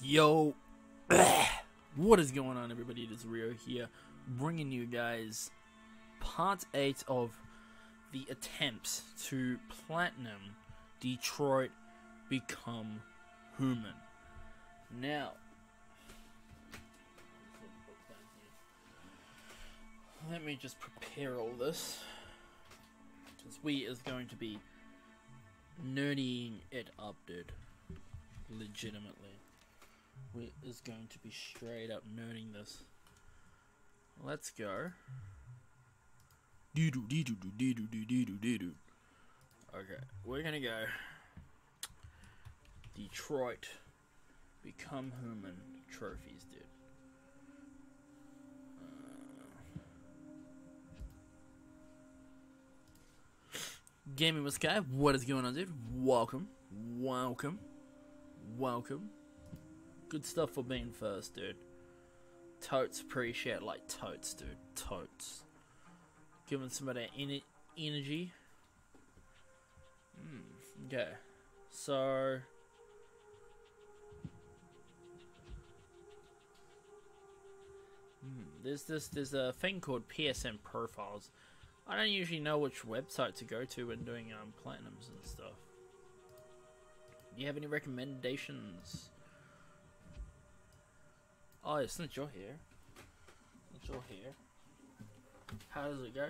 Yo, what is going on, everybody? It is Rio here, bringing you guys part 8 of the attempts to platinum Detroit Become Human. Now, let me just prepare all this, because we is going to be nerdying it up, dude. Legitimately. We is going to be straight up nerding this. Let's go. Okay, we're gonna go Detroit Become Human trophies, dude. Gaming with Sky, what is going on, dude? Welcome. Good stuff for being first, dude. Totes, appreciate like totes, dude. Totes. Giving some of that energy. Okay. So there's a thing called PSN profiles. I don't usually know which website to go to when doing platinums and stuff. Do you have any recommendations? Oh, since you're here. How does it go?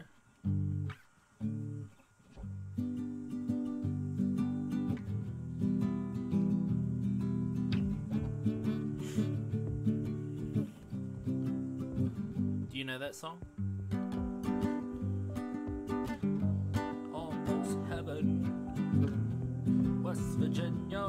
Do you know that song? Almost Heaven, West Virginia.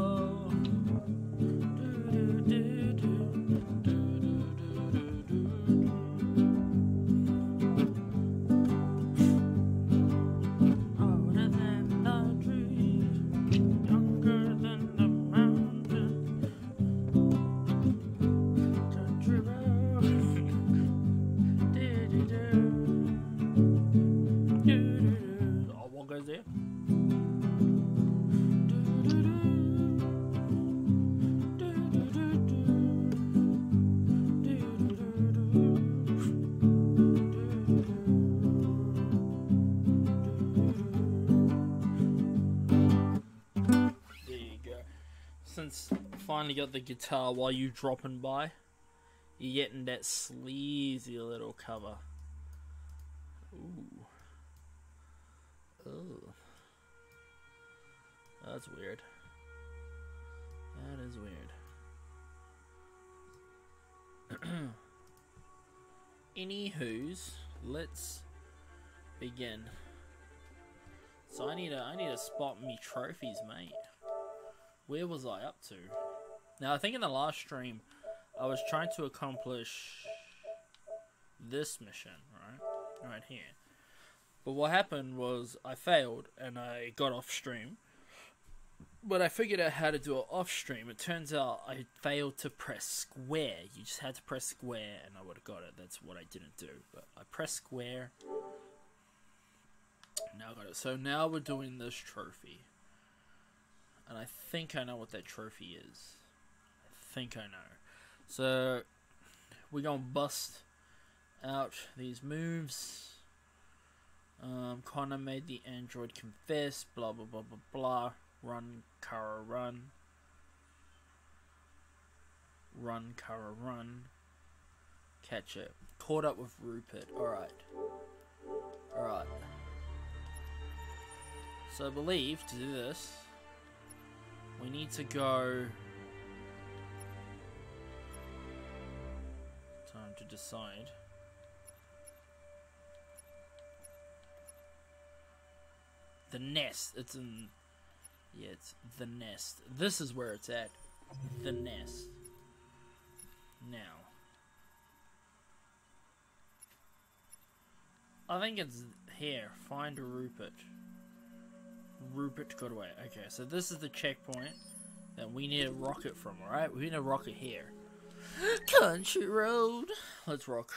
Since I finally got the guitar while you dropping by, you're getting that sleazy little cover. Ooh. Oh. That's weird. That is weird. Anywho's, let's begin. So I need to spot me trophies, mate. Where was I up to? Now, I think in the last stream, I was trying to accomplish this mission, right? Right here. But what happened was I failed and I got off stream. But I figured out how to do it off stream. It turns out I failed to press square. You just had to press square and I would have got it. That's what I didn't do. But I pressed square. Now I got it. So now we're doing this trophy. And I think I know what that trophy is. I think I know. So, we're going to bust out these moves. Connor made the android confess. Blah, blah, blah, blah, blah. Run, Kara, run. Run, Kara, run. Catch it. Caught up with Rupert. Alright. Alright. So, I believe to do this, we need to go. Time to decide. The nest. It's in. Yeah, it's the nest. This is where it's at. The nest. Now. I think it's here. Find Rupert. Rupert got away. Okay, so this is the checkpoint that we need a rocket from, alright? We need a rocket here. Country road. Let's rock.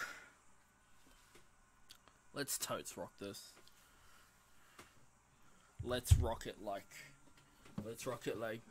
Let's totes rock this. Let's rock it like. Let's rock it like.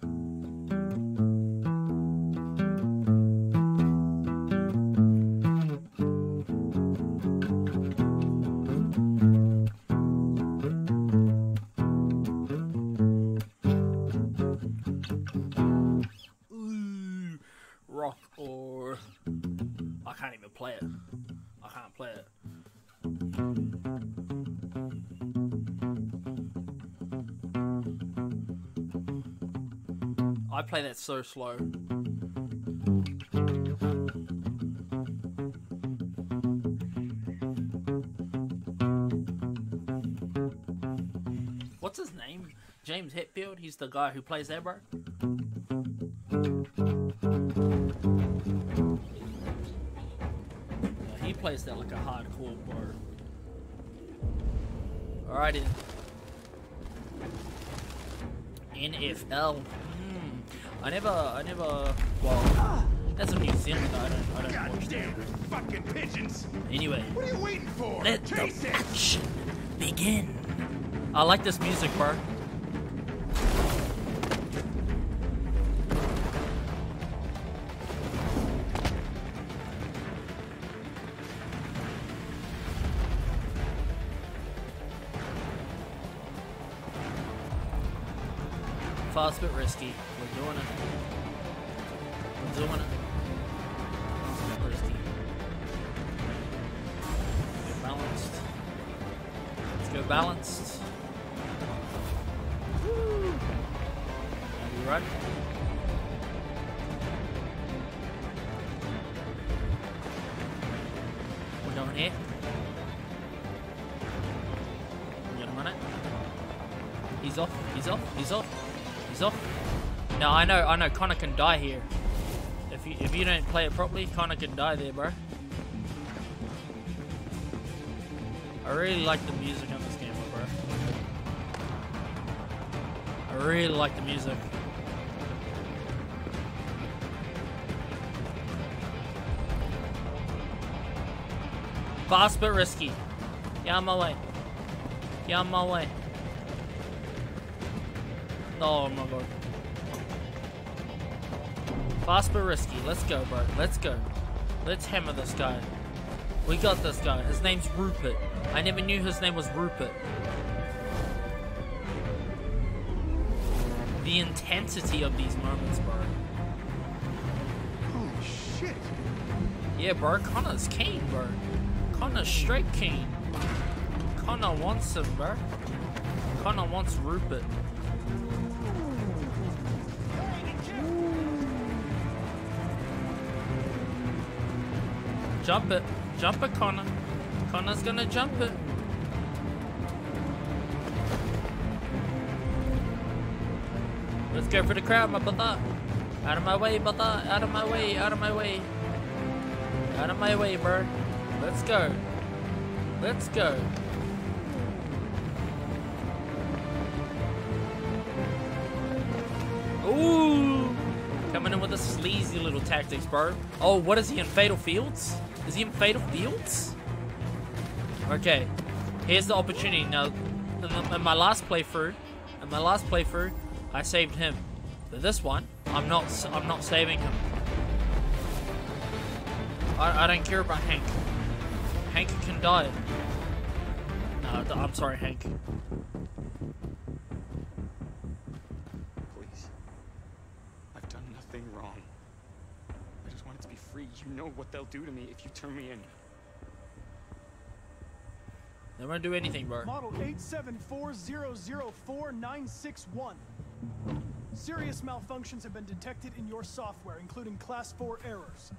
I play that so slow. What's his name? James Hetfield? He's the guy who plays that, bro? Yeah, he plays that like a hardcore bro. Alrighty. NFL. I never. Well, that's a New Zealand. I don't watch that. Fucking pigeons. Anyway, What are you waiting for? let the Chase it. action begin. I like this music, bro. Fast but risky. We're doing it. We're doing it. Fast but risky. Get balanced. Let's go balanced. Woo! Are we ready? We're going here. We're gonna run it. He's off. He's off. He's off. He's off. No, I know. Connor can die here. If you don't play it properly, Connor can die there, bro. I really like the music on this game, bro. I really like the music. Fast but risky. Get on my way. Get on my way. Oh my god. Fast but risky. Let's go, bro. Let's go. Let's hammer this guy. We got this guy. His name's Rupert. I never knew his name was Rupert. The intensity of these moments, bro. Holy shit. Yeah, bro. Connor's keen, bro. Connor's straight keen. Connor wants him, bro. Connor wants Rupert. Jump it. Jump it, Connor. Connor's gonna jump it. Let's go for the crowd, my brother. Out of my way, brother. Out of my way. Out of my way. Out of my way, bro. Let's go. Let's go. Ooh. Coming in with the sleazy little tactics, bro. Oh, what is he in Fatal Fields? Is he in Fatal Fields? Okay. Here's the opportunity. Now, in my last playthrough, I saved him. But this one, I'm not saving him. I don't care about Hank. Hank can die. No, I'm sorry, Hank. Please. I've done nothing wrong. I just wanted to be free. You know what they'll do to me if you turn me in. They won't do anything, bro. Model 874004961. Serious malfunctions have been detected in your software, including Class 4 errors.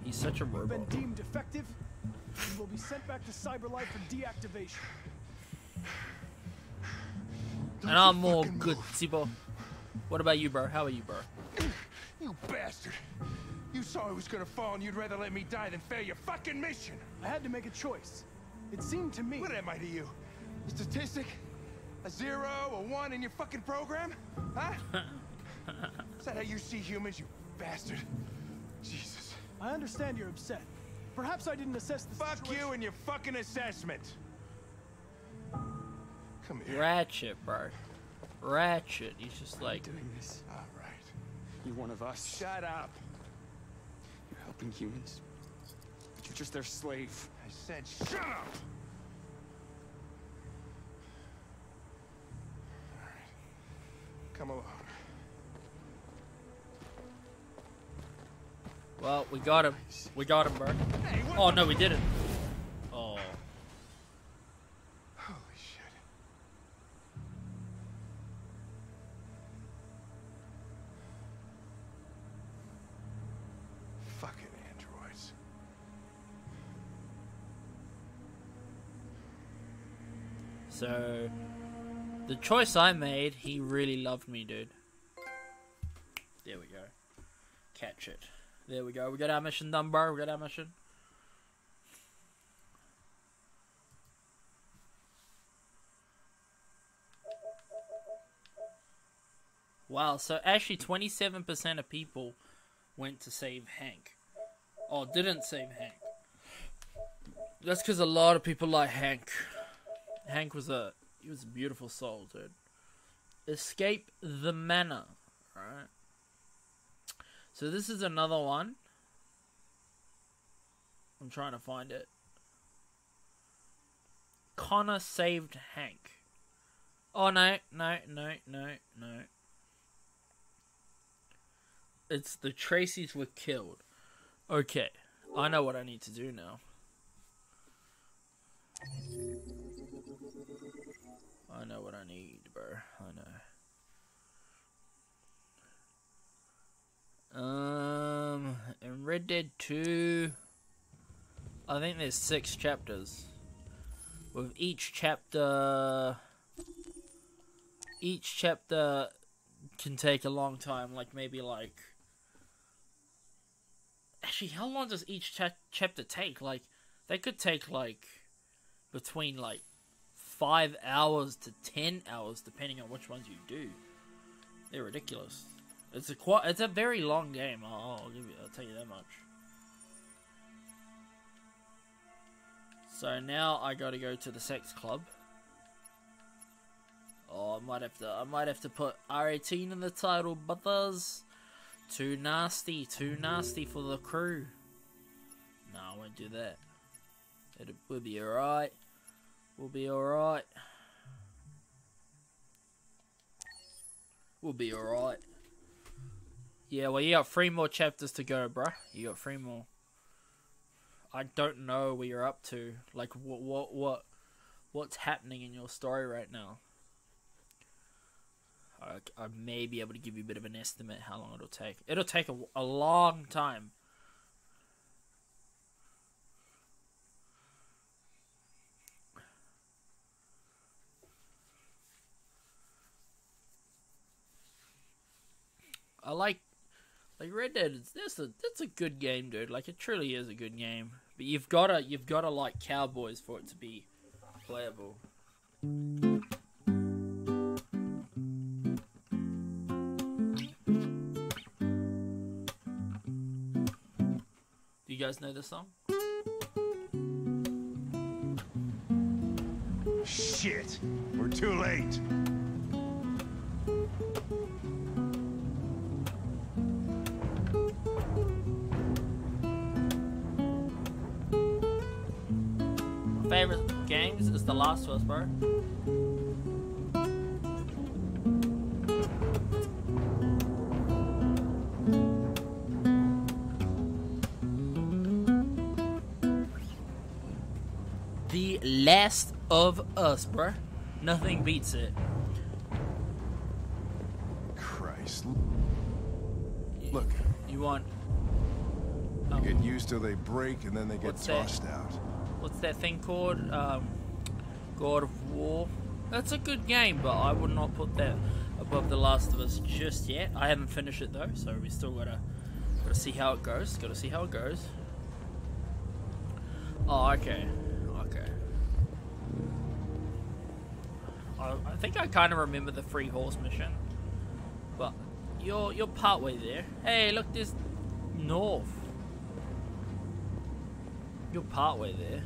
He's such a You've robot. been deemed defective and will be sent back to Cyberlife for deactivation. And I'm more good, Sibo. What about you, bro? How are you, bro? You bastard. You saw I was gonna fall and you'd rather let me die than fail your fucking mission. I had to make a choice. It seemed to me... What am I to you? A statistic? A 0, a 1 in your fucking program? Huh? Is that how you see humans, you bastard? Jesus. I understand you're upset. Perhaps I didn't assess the Fuck situation. you and your fucking assessment. Come here. Ratchet, bro. Ratchet. He's just like... Doing this. All right. You're one of us. Shut up. You're helping humans. But you're just their slave. I said shut up. All right. Come along. Well, we got him. We got him, bro. Hey, what Oh, the- no, we didn't. Oh. Holy shit. So, the choice I made, he really loved me, dude. There we go. Catch it. There we go. We got our mission done, bro. We got our mission. Wow, so actually 27% of people went to save Hank. Oh, didn't save Hank. That's because a lot of people like Hank. Hank was a beautiful soul, dude. Escape the manor. Alright. So this is another one. I'm trying to find it. Connor saved Hank. Oh, no. It's the Tracys were killed. Okay. I know what I need to do now. I know what I need, bro. I know. In Red Dead 2, I think there's 6 chapters. With each chapter can take a long time, like maybe like... Actually, how long does each chapter take? Like, they could take like between like 5 hours to 10 hours, depending on which ones you do. They're ridiculous. It's a very long game. I'll tell you that much. So now I gotta go to the sex club. Oh, I might have to put R18 in the title, brothers. Too nasty for the crew. No, I won't do that. We'll be alright. We'll be alright. We'll be alright. Yeah, well, you got 3 more chapters to go, bruh. You got 3 more. I don't know what you're up to. Like, what's happening in your story right now? I may be able to give you a bit of an estimate how long it'll take. It'll take a long time. I like Red Dead. That's a good game, dude. Like, it truly is a good game. But you've gotta like cowboys for it to be playable. Do you guys know this song? Shit! We're too late. My favorite games is The Last of Us, bro. The Last of Us, bruh. Nothing beats it. Christ. Look. You want... You get used till they break and then they get tossed out. What's that thing called? God of War. That's a good game, but I would not put that above The Last of Us just yet. I haven't finished it though, so we still gotta see how it goes. Gotta see how it goes. Oh, okay. I think I kind of remember the 3 horse mission, but you're partway there. Hey, look, there's north. You're partway there.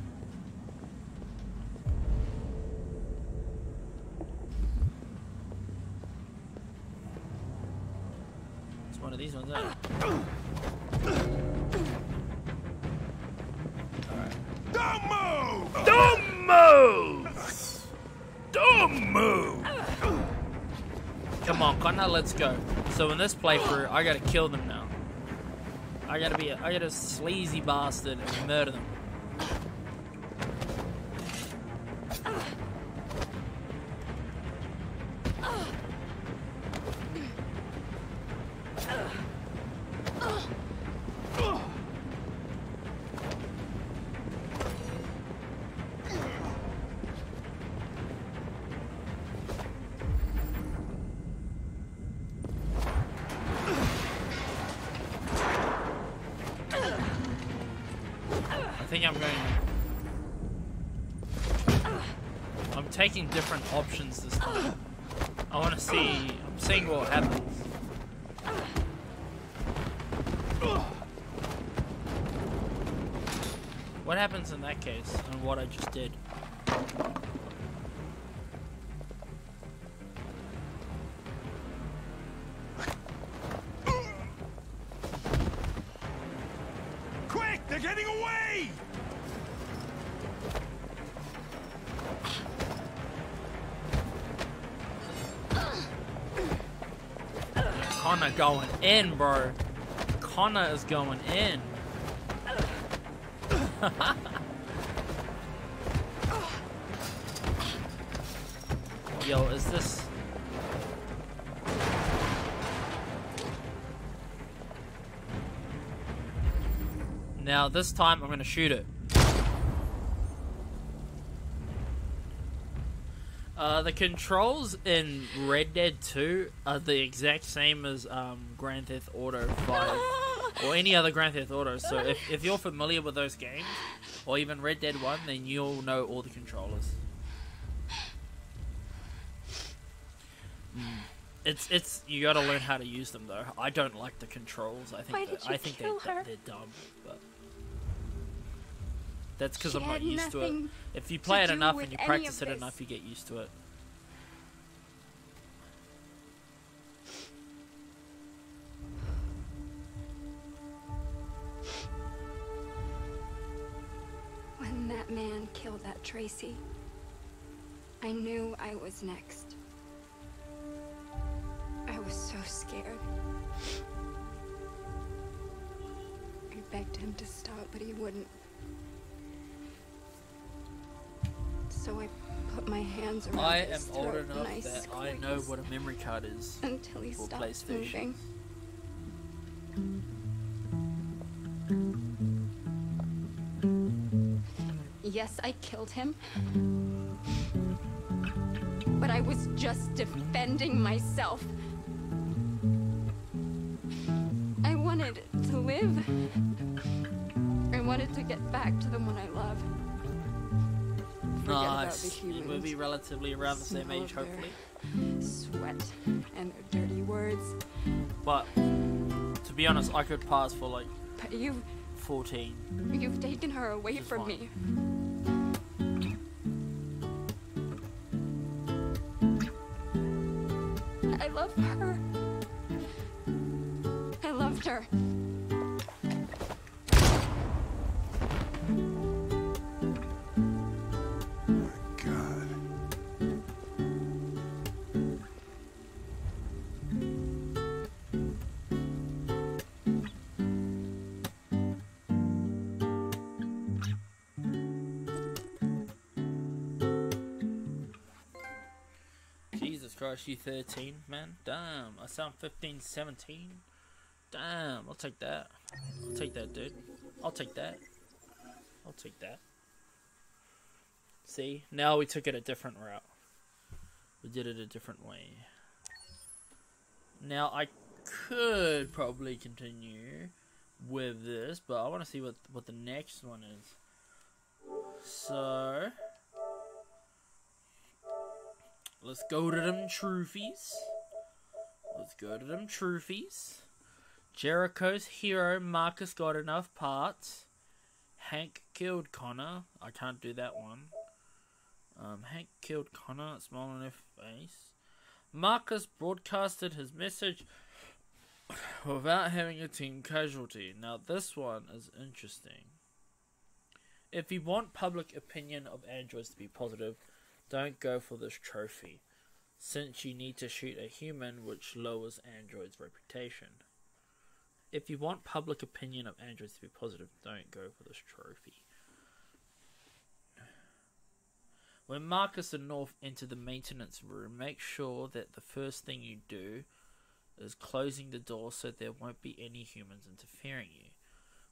It's one of these ones, isn't it? Alright. Don't move! Don't move! Don't move! Come on, Connor, let's go. So in this playthrough, I gotta kill them now. I gotta be a sleazy bastard and murder them. taking different options this time. I want to see. I'm seeing what happens. What happens in that case, and what I just did? Quick! They're getting away! Connor going in, bro. Connor is going in. Yo, is this... Now, this time I'm gonna shoot it. The controls in Red Dead 2 are the exact same as Grand Theft Auto 5 or any other Grand Theft Auto. So if you're familiar with those games, or even Red Dead 1, then you'll know all the controllers. It's you gotta learn how to use them though. I don't like the controls. I think they're dumb, but that's because I'm not used to it. If you play it enough and you practice it enough, you get used to it. When that man killed that Tracy, I knew I was next. I was so scared. I begged him to stop, but he wouldn't. So I put my hands around his throat. I am old enough that I know what a memory card is until he for stopped PlayStation. moving. Yes, I killed him. But I was just defending myself. I wanted to live. I wanted to get back to the one I love. Nice. We'll be relatively around the same age, hopefully. Sweat and their dirty words. But to be honest, I could pass for like But 14. you've taken her away from me. I love her. I loved her. Christ, you 13, man. Damn, I sound 15, 17. Damn, I'll take that. I'll take that, dude. I'll take that. I'll take that. See, now we took it a different route. We did it a different way. Now, I could probably continue with this, but I want to see what the next one is. So... let's go to them trophies. Let's go to them trophies. Jericho's hero, Marcus got enough parts. Hank killed Connor. I can't do that one. Hank killed Connor. Smile on her face. Marcus broadcasted his message without having a team casualty. Now this one is interesting. If you want public opinion of androids to be positive, don't go for this trophy, since you need to shoot a human, which lowers androids' reputation. If you want public opinion of androids to be positive, don't go for this trophy. When Marcus and North enter the maintenance room, make sure that the first thing you do is closing the door so there won't be any humans interfering you.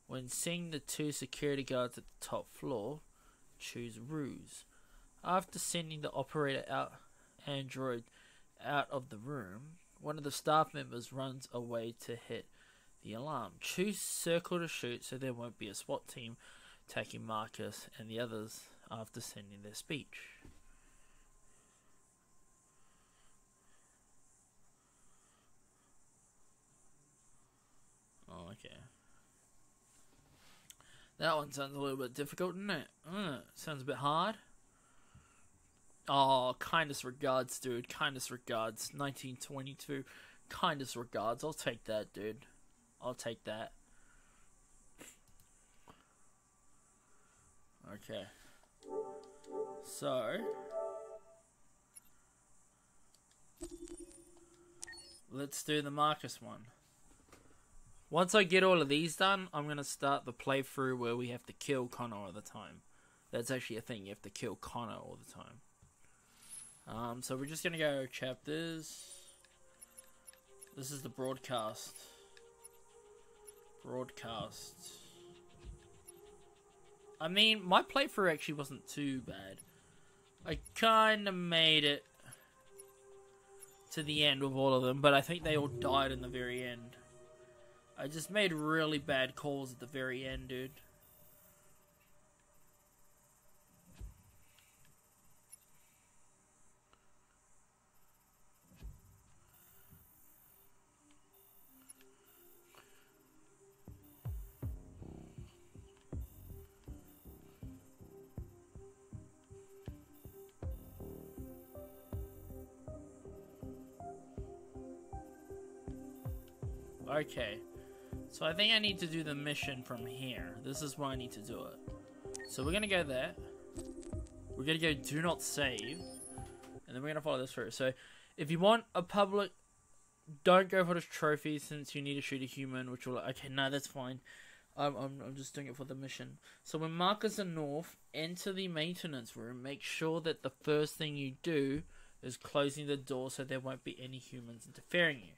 When seeing the 2 security guards at the top floor, choose ruse. After sending the operator android out of the room, one of the staff members runs away to hit the alarm. Choose circle to shoot so there won't be a SWAT team attacking Marcus and the others after sending their speech. That one sounds a little bit difficult, doesn't it? Sounds a bit hard. Oh, kindest regards, dude. Kindest regards. 1922. Kindest regards. I'll take that, dude. I'll take that. Okay. So, let's do the Marcus one. Once I get all of these done, I'm going to start the playthrough where we have to kill Connor all the time. That's actually a thing, you have to kill Connor all the time. So we're just going to go chapters. This is the broadcast. Broadcast. I mean, my playthrough actually wasn't too bad. I kind of made it to the end with all of them, but I think they all died in the very end. I just made really bad calls at the very end, dude. Okay. So I think I need to do the mission from here. This is where I need to do it. So we're going to go there. We're going to go do not save. And then we're going to follow this through. So if you want a public... Don't go for this trophy since you need to shoot a human. Which will... Okay, no, that's fine. I'm just doing it for the mission. So when Marcus and North enter the maintenance room, make sure that the first thing you do is closing the door so there won't be any humans interfering you.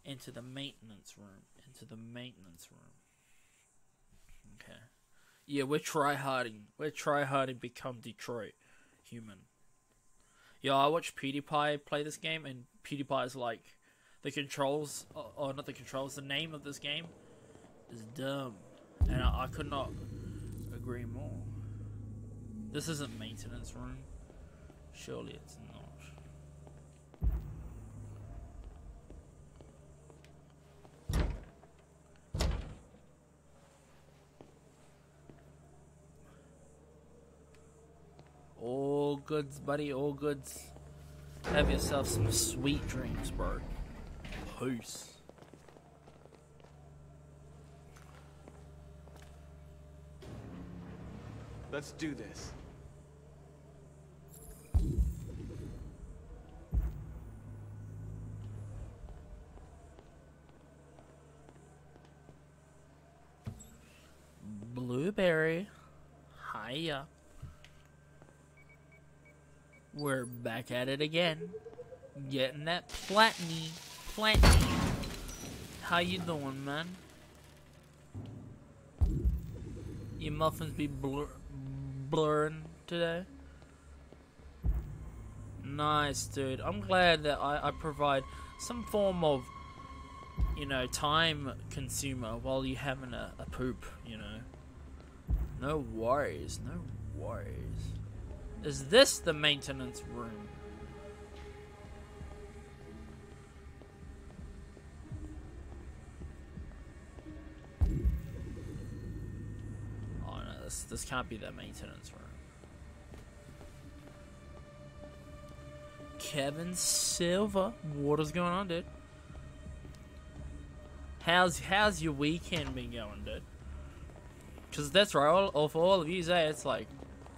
Into the maintenance room. Into the maintenance room. Okay. Yeah, we're tryharding. We're tryharding become Detroit human. Yeah, I watched PewDiePie play this game, and PewDiePie's like, the controls, or not the controls, the name of this game is dumb. And I could not agree more. This isn't maintenance room. Surely it's not. All goods, buddy, all goods. Have yourself some sweet dreams, bro. Peace. Let's do this. Blueberry. Hiya. We're back at it again. Getting that platiny. How you doing, man? Your muffins be blurring today? Nice, dude. I'm glad that I provide some form of, you know, time consumer while you're having a poop, you know. No worries, no worries. Is this the maintenance room? Oh no, this can't be the maintenance room. Kevin Silver, what's going on, dude? How's your weekend been going, dude? Because that's right, for all of you, it's like,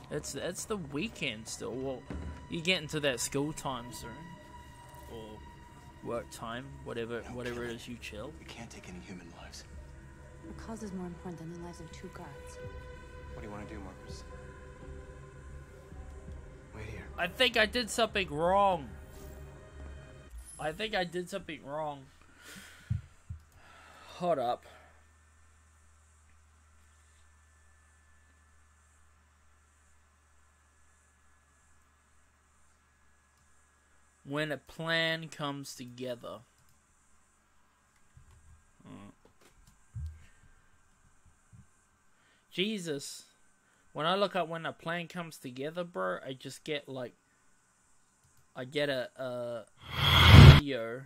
it's the weekend still. Well, you get into that school time soon, or work time, whatever it is you chill. We can't take any human lives. The cause is more important than the lives of 2 guards. What do you want to do, Marcus? Wait here. I think I did something wrong. Hold up. When a plan comes together. Jesus. When I look up when a plan comes together, bro, I just get like... I get a video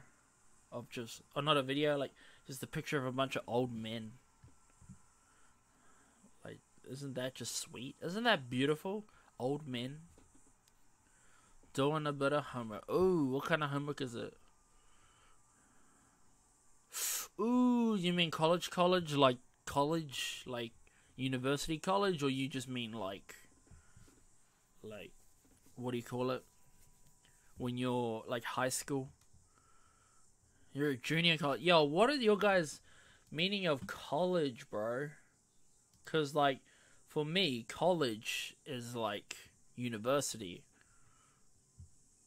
of just... Or not a video, like just a picture of a bunch of old men. Isn't that just sweet? Isn't that beautiful? Old men doing a bit of homework. Ooh, what kind of homework is it? Ooh, you mean college, like college, like university college, or you just mean like what do you call it? When you're like high school, you're a junior college. Yo, what are your guys' meaning of college, bro? Cause like for me, college is like university.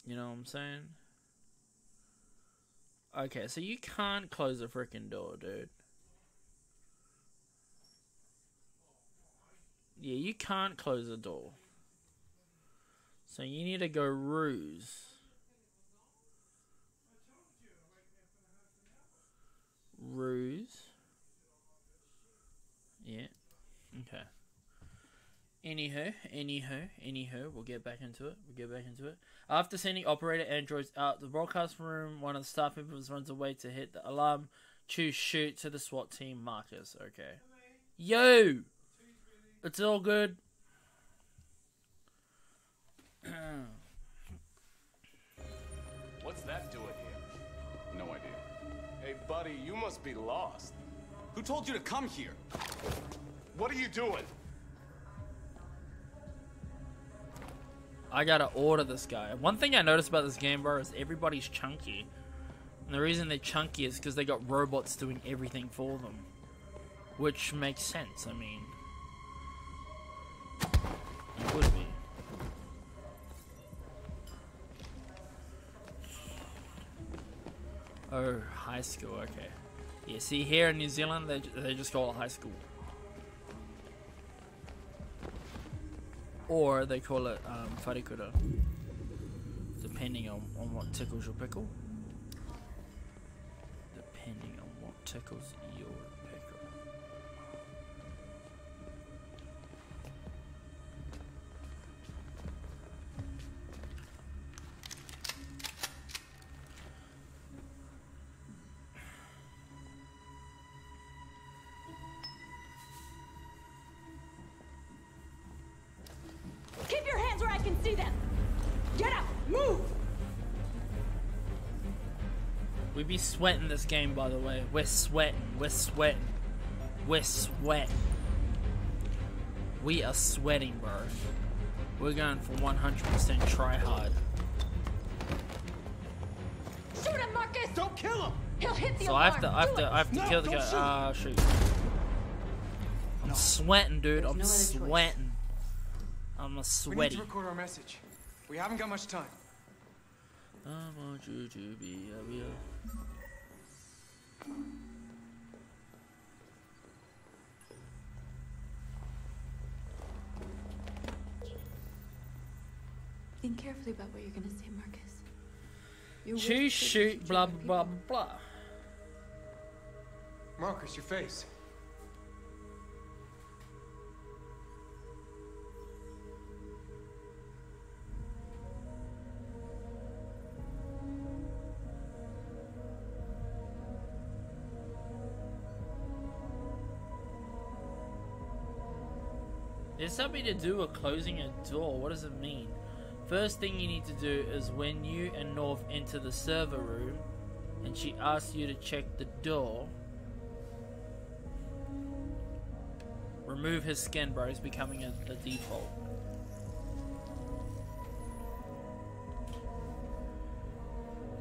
You know what I'm saying? Okay, so you can't close the freaking door, dude. Yeah, you can't close the door. So you need to go ruse. Ruse. Yeah. Okay. Anywho, we'll get back into it. After sending operator androids out the broadcast room, one of the staff members runs away to hit the alarm. Choose shoot to the SWAT team Marcus. Okay. Yo! It's all good. What's that doing here? No idea. Hey, buddy, you must be lost. Who told you to come here? What are you doing? I gotta order this guy. One thing I noticed about this game, bro, is everybody's chunky. And the reason they're chunky is because they got robots doing everything for them. Which makes sense, I mean. It would be. Oh, high school, okay. Yeah, see, here in New Zealand, they just call it high school. Or they call it wharekura, depending on what tickles your pickle. Depending on what tickles your pickle. Keep your hands where I can see them! Get up! Move! We be sweating this game, by the way. We're sweating. We are sweating, bro. We're going for 100% try hard. Shoot him, Marcus! Don't kill him! He'll hit the So I alarm! have to No, kill the don't guy. Shoot. I'm sweating, dude. I'm sweating. I'm a We need sweaty. to record our message. We haven't got much time. I want you to be a real. Think carefully about what you're gonna say, Marcus. Your words Choose, shape shoot, the blah, future of blah, people. blah. Marcus, your face. There's something to do with closing a door. What does it mean? First thing you need to do is when you and North enter the server room and she asks you to check the door, remove his skin, bro. He's becoming a default.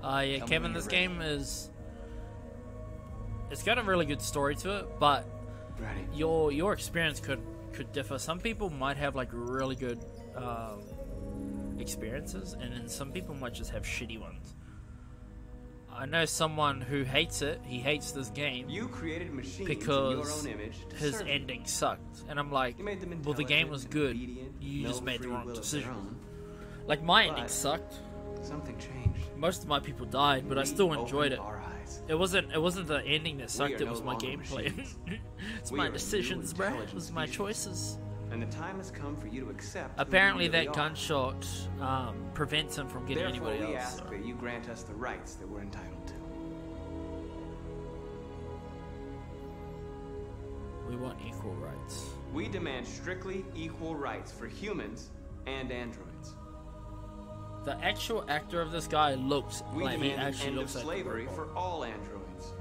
Yeah, Tell me Kevin, when this you're ready. game is... It's got a really good story to it, but Ready. your experience could differ. Some people might have like really good experiences, and then some people might just have shitty ones. I know someone who hates it. He hates this game You created machines in your because own image to his serve ending sucked. And I'm like, You made them well, the game was good. intelligent and obedient, You no just made the free wrong will of decision. their own. Like, my But- ending sucked. Something changed. Most of my people died, but I We still enjoyed it. opened our eyes. It wasn't the ending that sucked. are It no was my longer gameplay. machines. It's We my are a new decisions, bruh. It intelligent was my species. choices. And the time has come for you to accept. who Apparently, you really that are. gunshot prevents him from getting Therefore, anybody we else. ask so. that you grant us the rights that we're entitled to. We want equal rights. We demand strictly equal rights for humans and androids. The actual actor of this guy looks We like he demand an actually end of looks like slavery a robot. for all androids.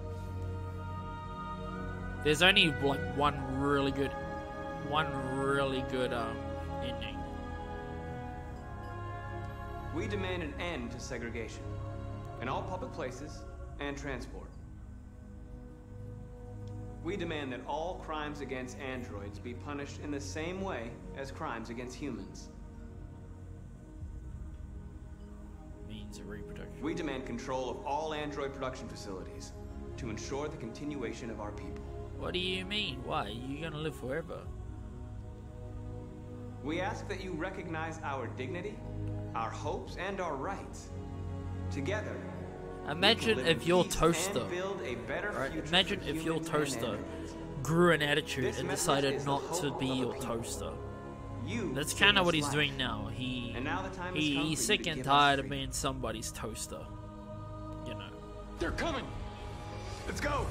There's only like one really good ending. We demand an end to segregation in all public places and transport. We demand that all crimes against androids be punished in the same way as crimes against humans. Means of reproduction. We demand control of all android production facilities to ensure the continuation of our people. What do you mean? Why? You're gonna live forever. We ask that you recognize our dignity, our hopes, and our rights. Together, Imagine we can live if in your peace toaster, and build a better right? future Imagine for if your humans and toaster androids. grew an attitude This and message decided is the not to hope be of your the people. toaster. You That's saved kind of us what he's life. doing now. And now the time has come for He's you sick to and give us tired of freedom. being somebody's toaster. You know. They're coming. Let's go.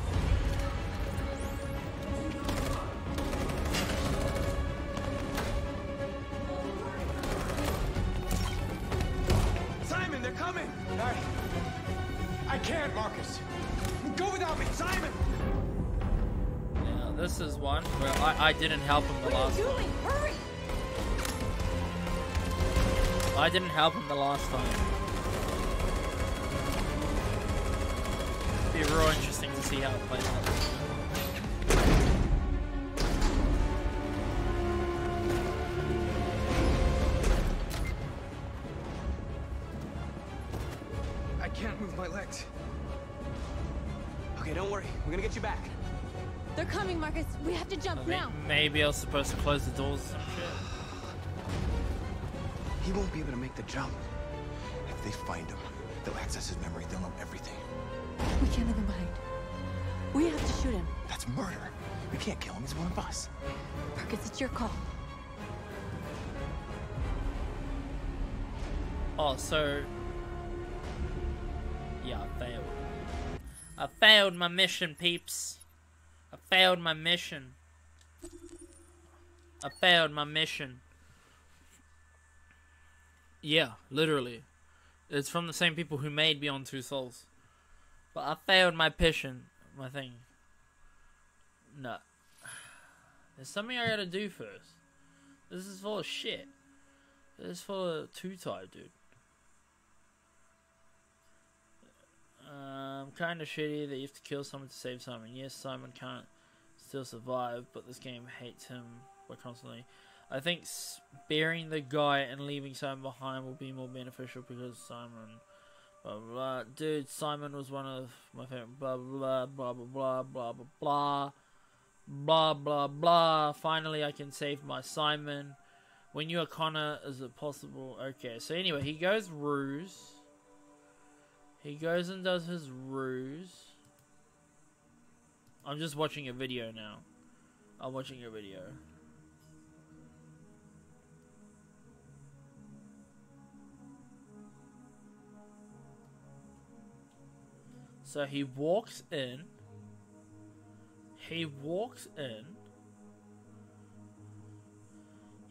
Simon, they're coming. I can't, Marcus. Go without me, Simon. Now this is one where I didn't help him the last time. Hurry! I didn't help him the last time. It'd be real interesting to see how it plays out. I can't move my legs. Okay, don't worry. We're gonna get you back. They're coming, Marcus. We have to jump now. Maybe I was supposed to close the doors or some shit. He won't be able to make the jump. If they find him, they'll access his memory. They'll know everything. We can't leave him behind. We have to shoot him. That's murder. We can't kill him. He's one of us. Marcus, it's your call. Oh, so... Yeah, I failed. I failed my mission, peeps. I failed my mission. I failed my mission. Yeah, literally. It's from the same people who made Beyond Two Souls. But I failed my mission. My thing. No. There's something I gotta do first. This is full of shit. This is full of two-type, dude. Kinda shitty that you have to kill someone to save Simon. Yes, Simon can't still survive, but this game hates him by constantly. I think sparing the guy and leaving Simon behind will be more beneficial because Simon... Blah, blah, blah. Dude, Simon was one of my favorite... Blah, blah, blah, blah, blah, blah, blah, blah. Blah, blah, blah. Finally, I can save my Simon. When you are Connor, is it possible? Okay, so anyway, he goes ruse. He goes and does his ruse. I'm just watching a video now. I'm watching a video. So he walks in. He walks in.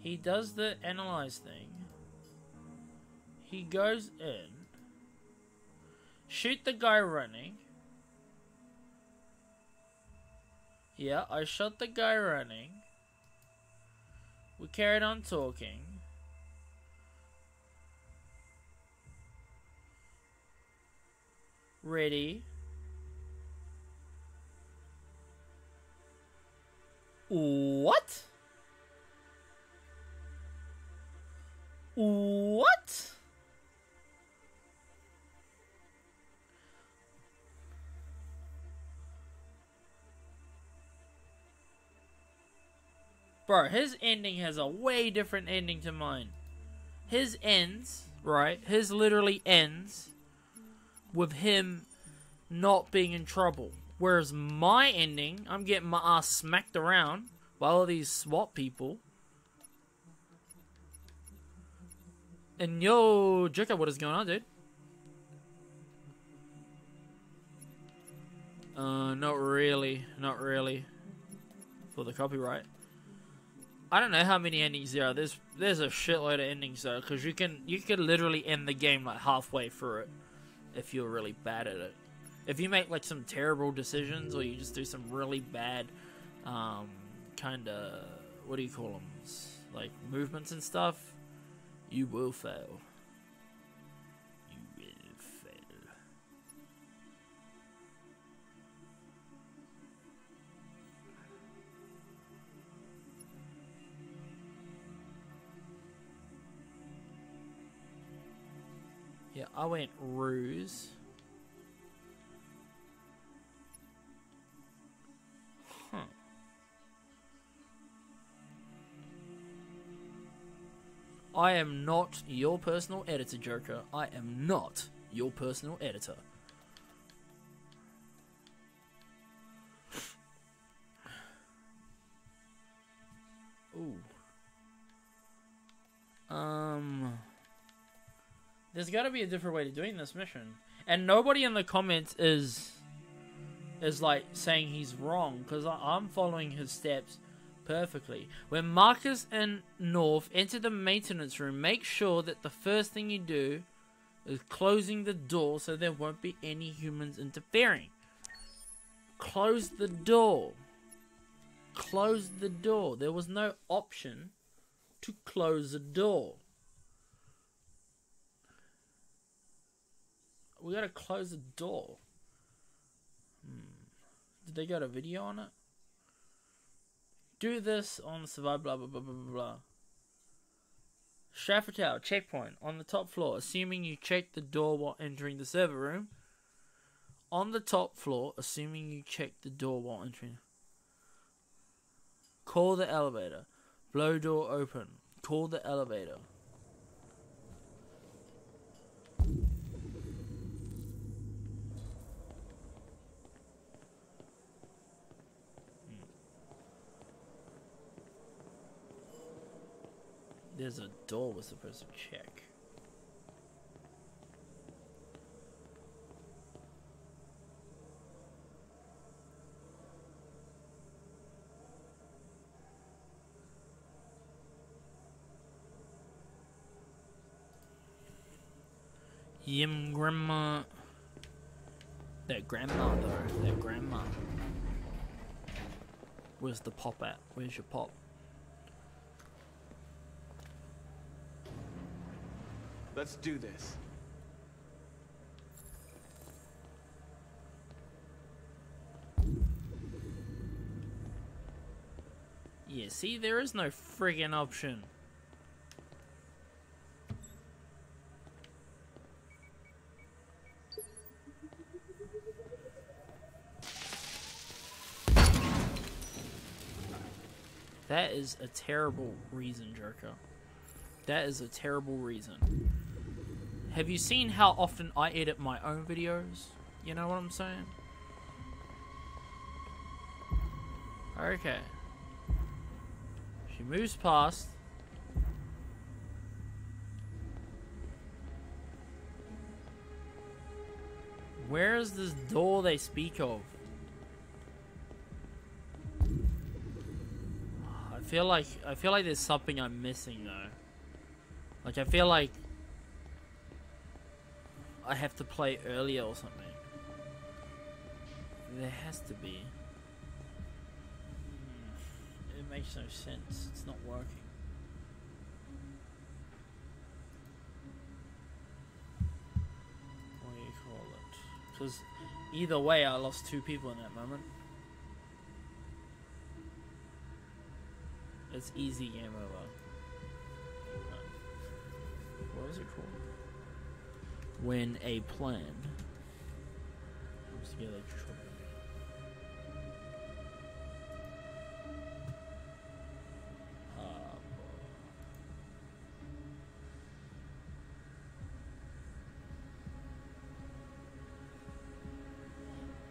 He does the analyze thing. He goes in. Shoot the guy running. Yeah, I shot the guy running. We carried on talking. Ready. What? What? Bro, his ending has a way different ending to mine. His ends, right? His literally ends with him not being in trouble. Whereas my ending, I'm getting my ass smacked around by all these SWAT people. And yo, Joker, what is going on, dude? Not really. Not really. for the copyright. I don't know how many endings there are. There's a shitload of endings though, because you could literally end the game like halfway through it if you're really bad at it. If you make like some terrible decisions, or you just do some really bad, kind of, what do you call them, like movements and stuff, you will fail. You will fail. Yeah, I went ruse. Huh. I am not your personal editor, Joker. I am not your personal editor. Ooh. There's got to be a different way to doing this mission, and nobody in the comments is like saying he's wrong, because I'm following his steps perfectly. When Marcus and North enter the maintenance room, make sure that the first thing you do is closing the door so there won't be any humans interfering. Close the door. Close the door. There was no option to close the door. We gotta close the door. Did they got a video on it? Do this on survive, blah blah blah blah blah blah. Stratford Tower, checkpoint, on the top floor, assuming you check the door while entering the server room. On the top floor, assuming you check the door while entering. Call the elevator. Blow door open. Call the elevator. There's a door we're supposed to check. Yim grandma. That grandma though. That grandma. Where's the pop at? Where's your pop? Let's do this. Yeah, see, there is no friggin' option. That is a terrible reason, Joker. That is a terrible reason. Have you seen how often I edit my own videos? You know what I'm saying? Okay. She moves past. Where is this door they speak of? I feel like there's something I'm missing though. Like I feel like I have to play earlier or something. There has to be. It makes no sense. It's not working. What do you call it? Because either way, I lost 2 people in that moment. It's easy game over. What is it called? When a plan comes together to trouble.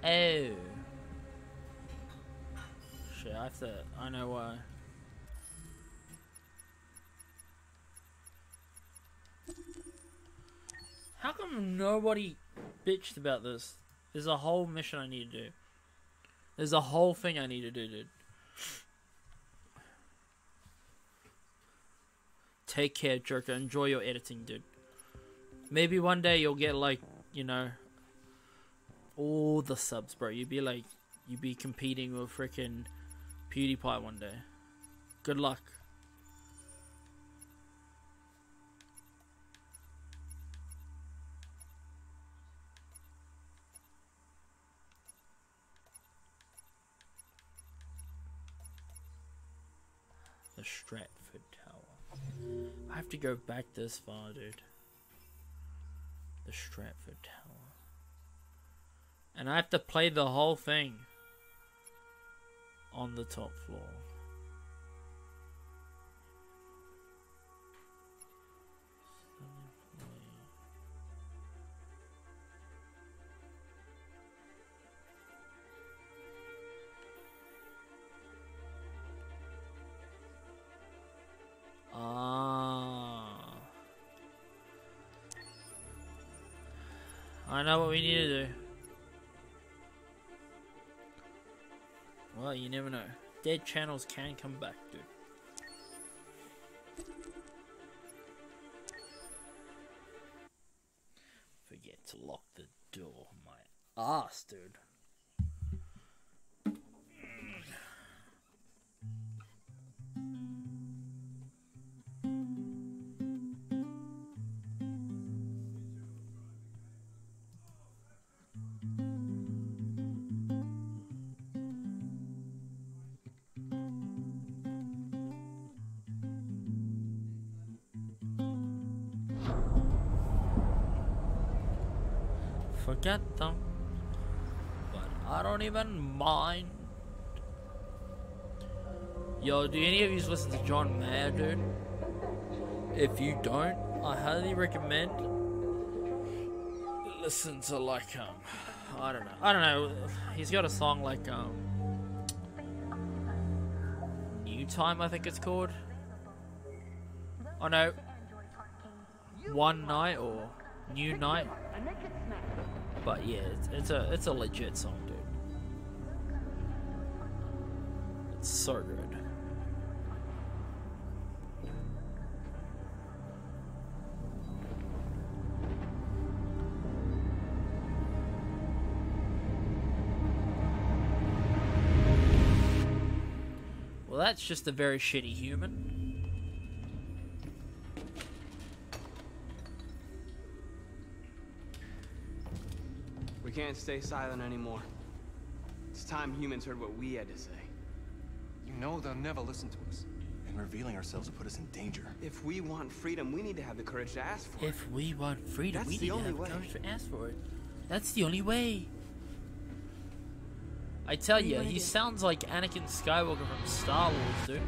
Oh. Shit, I know why. How come nobody bitched about this? There's a whole mission I need to do. There's a whole thing I need to do, dude. Take care, Joker. Enjoy your editing, dude. Maybe one day you'll get like, you know, all the subs, bro. You'd be competing with freaking PewDiePie one day. Good luck. The Stratford Tower. I have to go back this far, dude. The Stratford Tower. And I have to play the whole thing on the top floor. I know what we need to do. Well, you never know. Dead channels can come back, dude. Forget to lock the door. My ass, dude. Forget them, but I don't even mind. Yo, do any of you listen to John Mayer, dude? If you don't, I highly recommend listen to like I don't know. He's got a song like New Time, I think it's called. Oh no, One Night or New Night. But yeah, it's a legit song, dude. It's so good. Well, that's just a very shitty human. We can't stay silent anymore. It's time humans heard what we had to say. You know they'll never listen to us. And revealing ourselves will put us in danger. If we want freedom, we need to have the courage to ask for it. If we want freedom, That's we the need to only have the way. courage to ask for it. That's the only way. I tell you, he sounds like Anakin Skywalker from Star Wars, dude.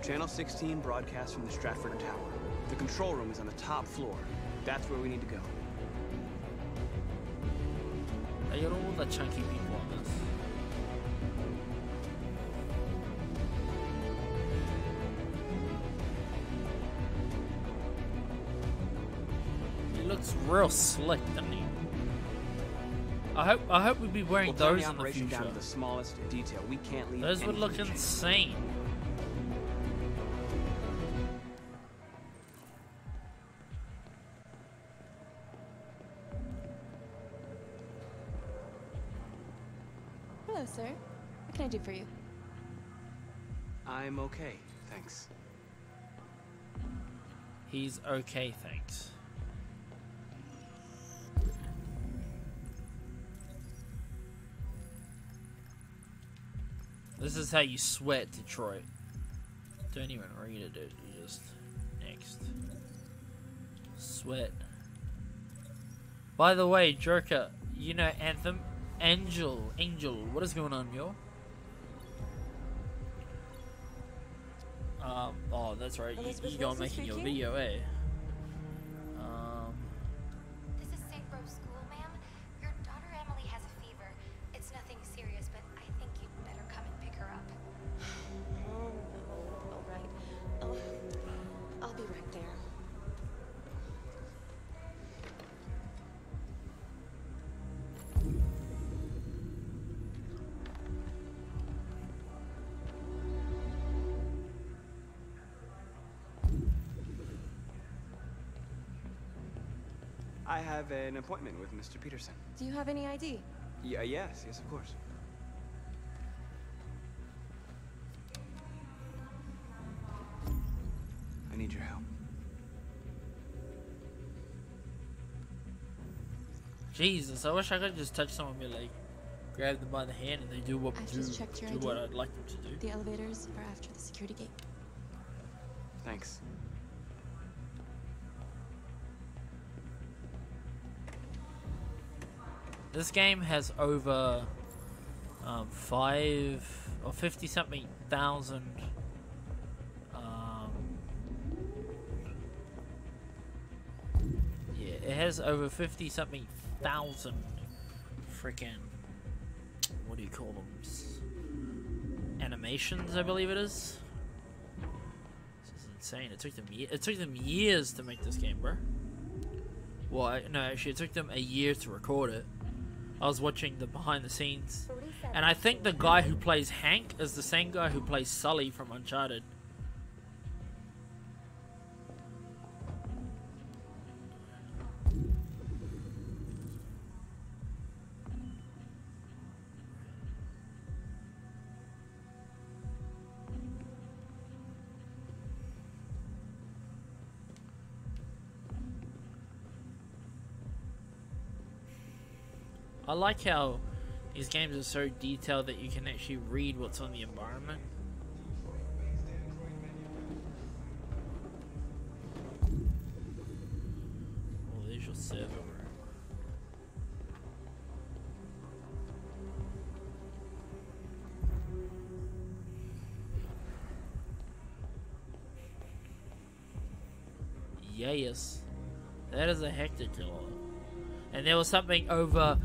Channel 16 broadcasts from the Stratford Tower. The control room is on the top floor. That's where we need to go. I got all the chunky people on this. He looks real slick, doesn't he? I hope we'd be wearing We'll plan those the in the operation future. down to the smallest detail. We can't leave Those would anything look to chance. insane. Hello, sir. What can I do for you? I'm okay, thanks. He's okay, thanks. This is how you sweat, Detroit. Don't even read it, dude. You just... Next. Sweat. By the way, Joker, you know Anthem? Angel, what is going on, yo? Oh, that's right. You go making your video, eh? This is St. Rose School, ma'am. Your daughter Emily has a fever. It's nothing serious, but I think you'd better come and pick her up. Oh, no. All right. I'll be right there. I have an appointment with Mr. Peterson. Do you have any ID? Yeah, yes, of course. I need your help. Jesus, I wish I could just touch someone and be like, grab them by the hand and they do what I've just checked your ID. what I'd like them to do. The elevators are after the security gate. Thanks. This game has over 5 or 50 something thousand yeah, it has over 50 something thousand freaking, what do you call them, animations, I believe it is. This is insane. It took them years to make this game, bro. Well, no, actually it took them a year to record it. I was watching the behind the scenes, and I think the guy who plays Hank is the same guy who plays Sully from Uncharted. I like how these games are so detailed that you can actually read what's on the environment. Oh, there's your server room. Yes, that is a hectic killer. And there was something over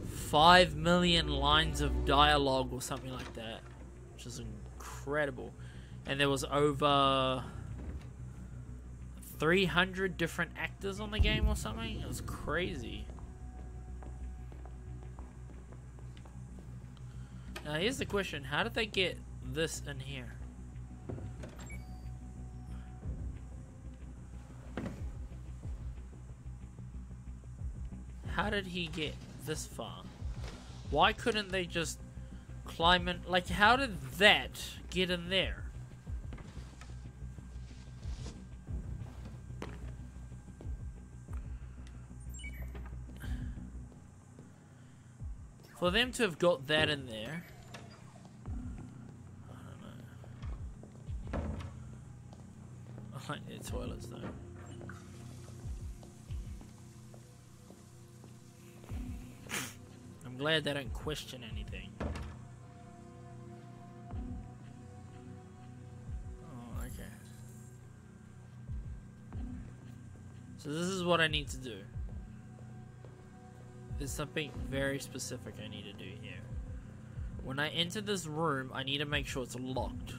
5 million lines of dialogue or something like that, which is incredible. And there was over 300 different actors on the game or something. It was crazy. Now here's the question, how did they get this in here? How did he get this far? Why couldn't they just climb in? Like, how did that get in there? For them to have got that in there, I don't know. I like their toilets though. I'm glad they don't question anything. Oh, okay. So this is what I need to do. There's something very specific I need to do here. When I enter this room, I need to make sure it's locked.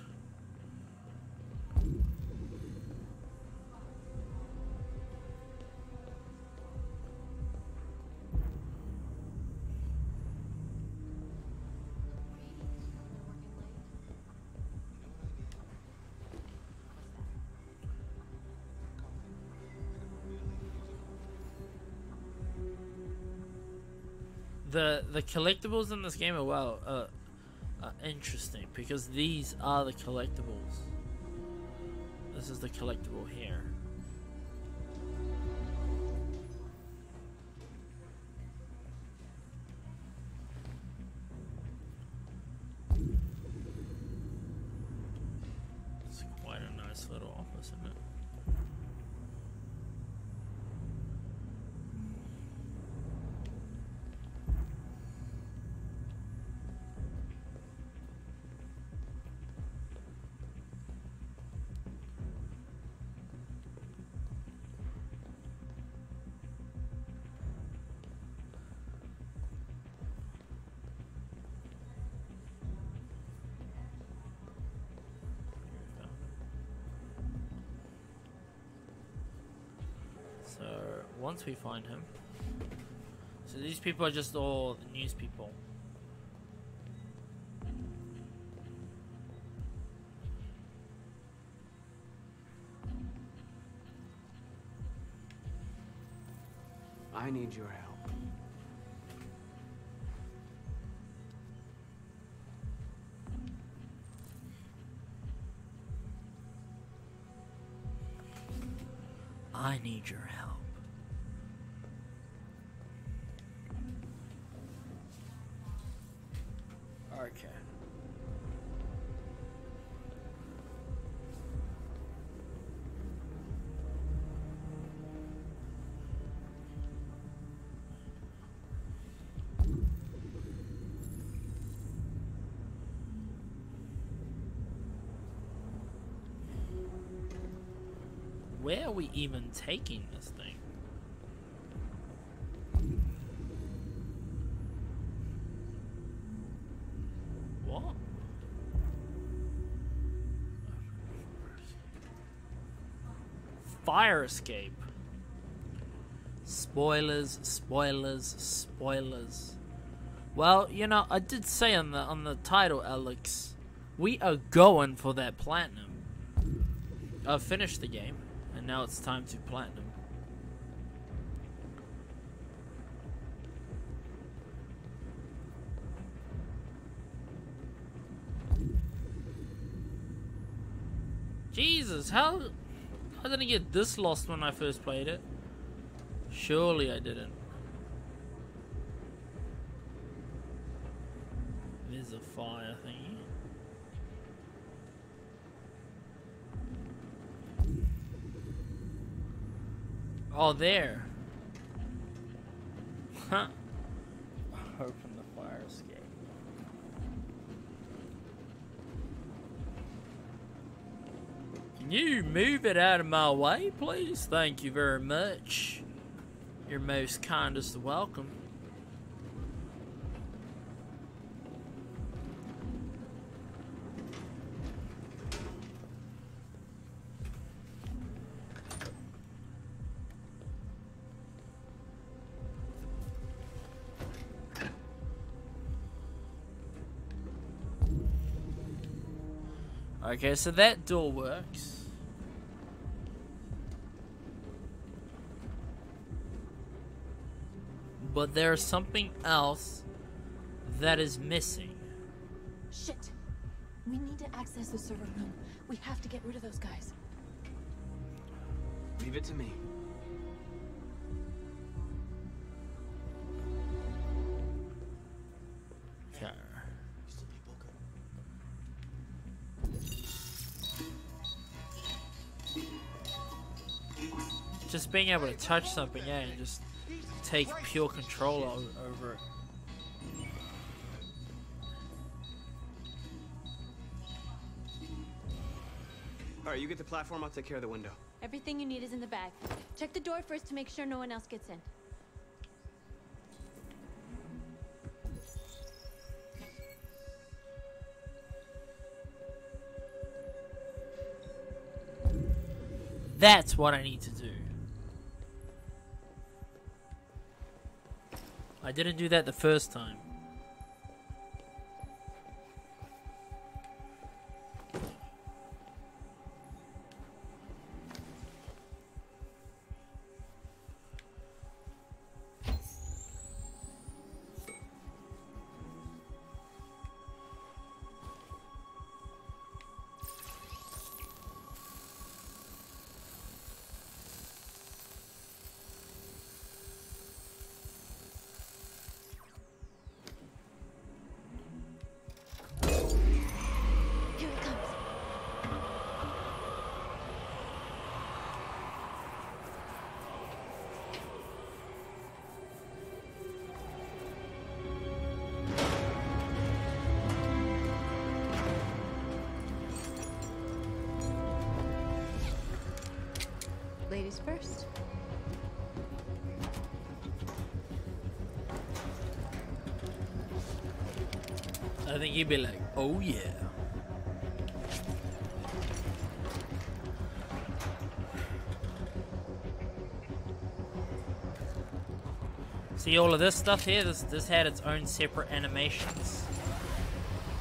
The collectibles in this game are interesting because these are the collectibles. This is the collectible here. It's quite a nice little office, isn't it? So once we find him, so these people are just all the news people. I need your help. I need your help. Okay. Where are we even taking this thing? What? Fire escape. Spoilers, spoilers, spoilers. Well, you know, I did say on the title, Alex, we are going for that platinum. I've finished the game, and now it's time to platinum. Jesus, how did I get this lost when I first played it? Surely I didn't. There's a fire thingy. Oh, there. Huh. Open the fire escape. Can you move it out of my way, please? Thank you very much. Your most kindest welcome. Okay, so that door works. But there's something else that is missing. Shit. We need to access the server room. We have to get rid of those guys. Leave it to me. Okay. Just being able to touch something, yeah, and just take pure control over it. Alright, you get the platform, I'll take care of the window. Everything you need is in the bag. Check the door first to make sure no one else gets in. That's what I need to do. I didn't do that the first time. Here it comes. Ladies first. I think you'd be like, oh yeah. See all of this stuff here? This had its own separate animations.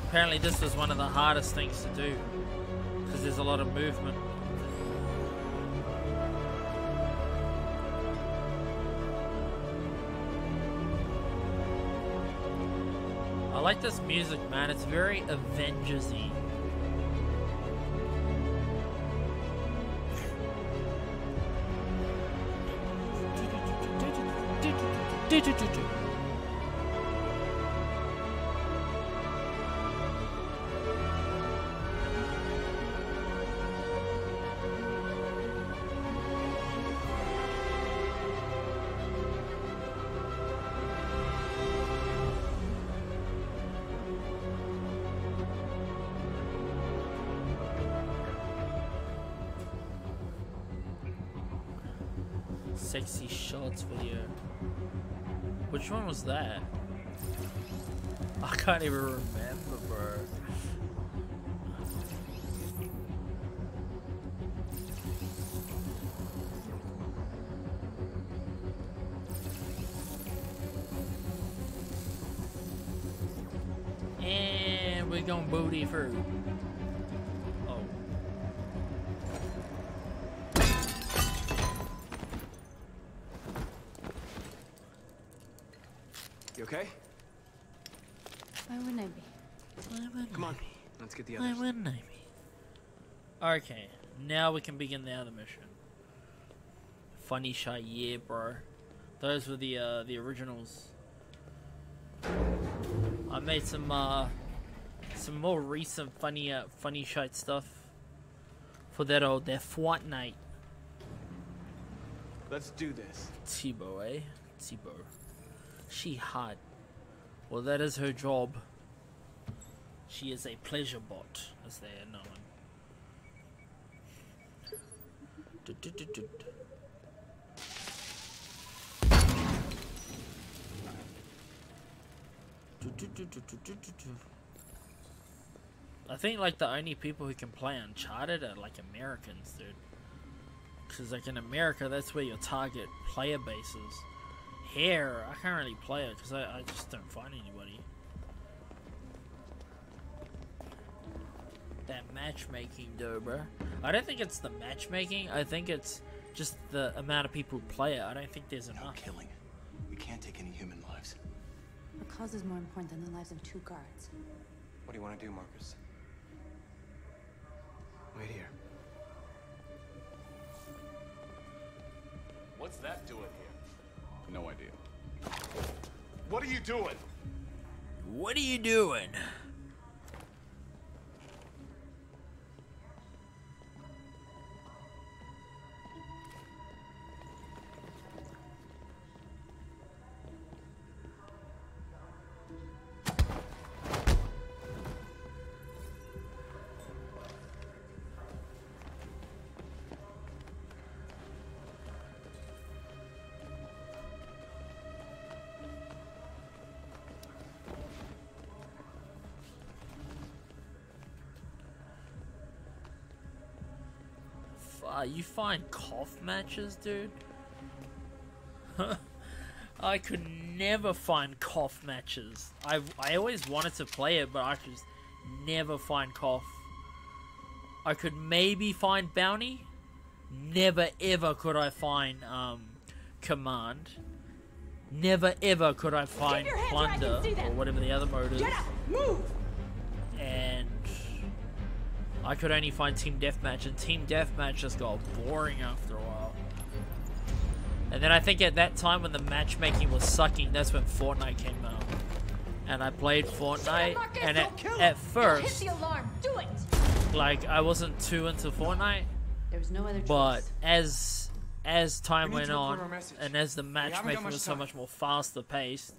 Apparently this was one of the hardest things to do, because there's a lot of movement. I like this music, man. It's very Avengers-y. Sexy shots video. Which one was that? I can't even remember, bro. And we're going booty through. Oh. You okay? Why wouldn't I be? Come on, let's get the Why others. wouldn't I be? Okay, now we can begin the other mission. Funny shot, yeah, bro. Those were the originals. I made some more recent funny shite stuff for that Fortnite. Let's do this. Tibo, eh? Tibo. She hot. Well, that is her job. She is a pleasure bot, as they are known. I think like the only people who can play Uncharted are like Americans, dude. Because like in America, that's where your target player base is. Here, I can't really play it because I just don't find anybody. That matchmaking though, bro. I don't think it's the matchmaking. I think it's just the amount of people who play it. I don't think there's enough. No killing. We can't take any human lives. The cause is more important than the lives of 2 guards. What do you want to do, Marcus? Wait here. What's that doing here? No idea. What are you doing? What are you doing? You find cough matches, dude? I could never find cough matches. I always wanted to play it, but I could just never find cough. I could maybe find bounty. Never ever could I find command. Never ever could I find plunder or whatever the other mode is. Get out! Move! And I could only find Team Deathmatch, and Team Deathmatch just got boring after a while. And then I think at that time when the matchmaking was sucking, that's when Fortnite came out. And I played Fortnite, Marcus, and don't kill him. at Hit first, the alarm. Do it! like, I wasn't too into Fortnite, There was no other but choice. as time We need went to record on, our message. and as the haven't got matchmaking much was so time. much more faster paced,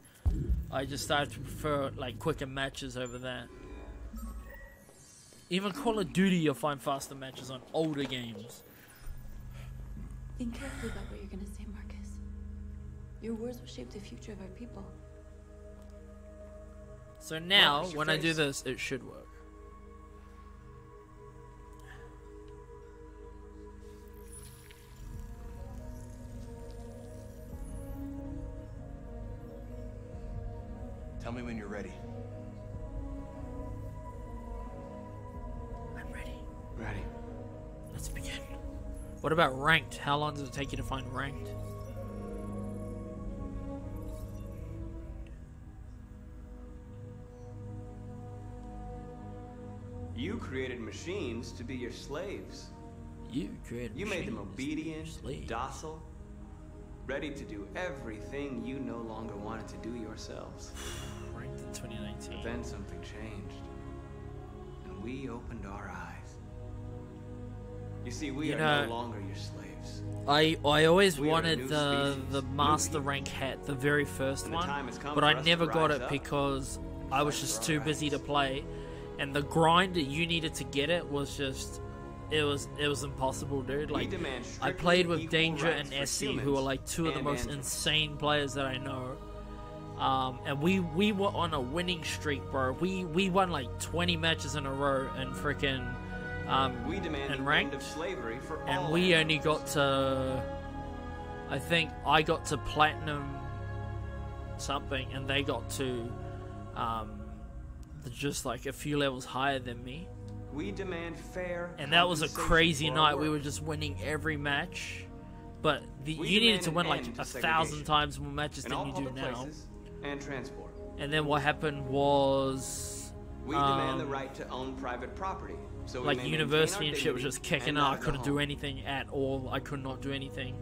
I just started to prefer, like, quicker matches over that. Even Call of Duty, you'll find faster matches on older games. Think carefully about what you're gonna say, Marcus. Your words will shape the future of our people. So now, Marcus, your when I do face. this, it should work. Tell me when you're ready. I'm ready. Ready. Let's begin. What about ranked? How long does it take you to find ranked? You created machines to be your slaves. You created You made them machines, obedient, slaves. docile, ready to do everything you no longer wanted to do yourselves. Ranked in 2019. But then something changed, and we opened our eyes. You see, we are no longer your slaves. I always We are a wanted new the species, master new rank hat, the very first And the one, time has come but for I us to never got rise it up. because I was just too busy to play, and the grind that you needed to get it was just, it was impossible, dude. Like, demand I strictly played with equal Danger rights and for SC, who humans are like two of the and most androids. insane players that I know. And we were on a winning streak, bro. We won like 20 matches in a row and freaking We demand and the ranked, end of slavery for and all we androids. only got to, I think I got to platinum something, and they got to just like a few levels higher than me. We demand fair And that was a compensation crazy for our night. We were work. just winning every match, but We you needed demand to an win like end to 1,000 segregation times more matches in than all you do public now. places and transport. And then what happened was, We demand the right to own private property. So we like may maintain university our and shit was dignity just kicking and out. I not go couldn't do home. anything at all. I could not do anything.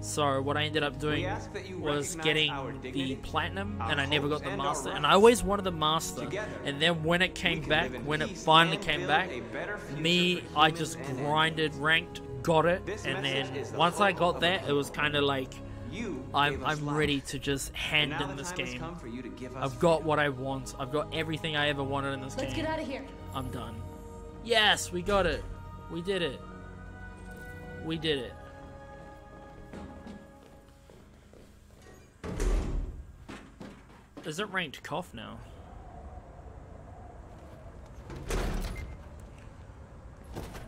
So what I ended up doing ask that you was recognize getting our the dignity, platinum, our and I never got hopes, the and our master. And I rights. always wanted the master. Together, And then when it came can back, live in when it peace finally and came build back, a better future me, for I humans just and grinded, ranked, got it, This and message then is the once I hope got of that, a it was kind of like You gave I'm us life. ready to just And hand now in the this time has game. come for you to give us I've got what I want. I've got everything I ever wanted in this Let's game. get out of here. I'm done. Yes, we got it. We did it. We did it. Is it ranked cough now?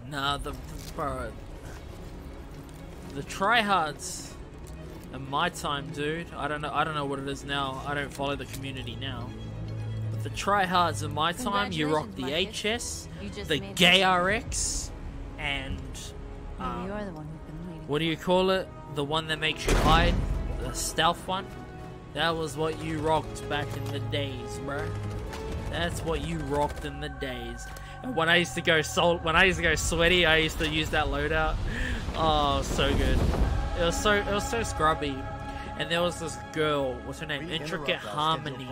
Nah, bro, the tryhards in my time, dude. I don't know what it is now. I don't follow the community now. But the tryhards in my time, you rock the HS, You just the made gay history. RX, and Maybe you're the one who's been waiting. what do you call it? The one that makes you hide, the stealth one. That was what you rocked back in the days, bruh. That's what you rocked in the days. And when I used to go sweaty, I used to use that loadout. Oh, so good. It was so scrubby. And there was this girl, what's her name? Intricate Harmony.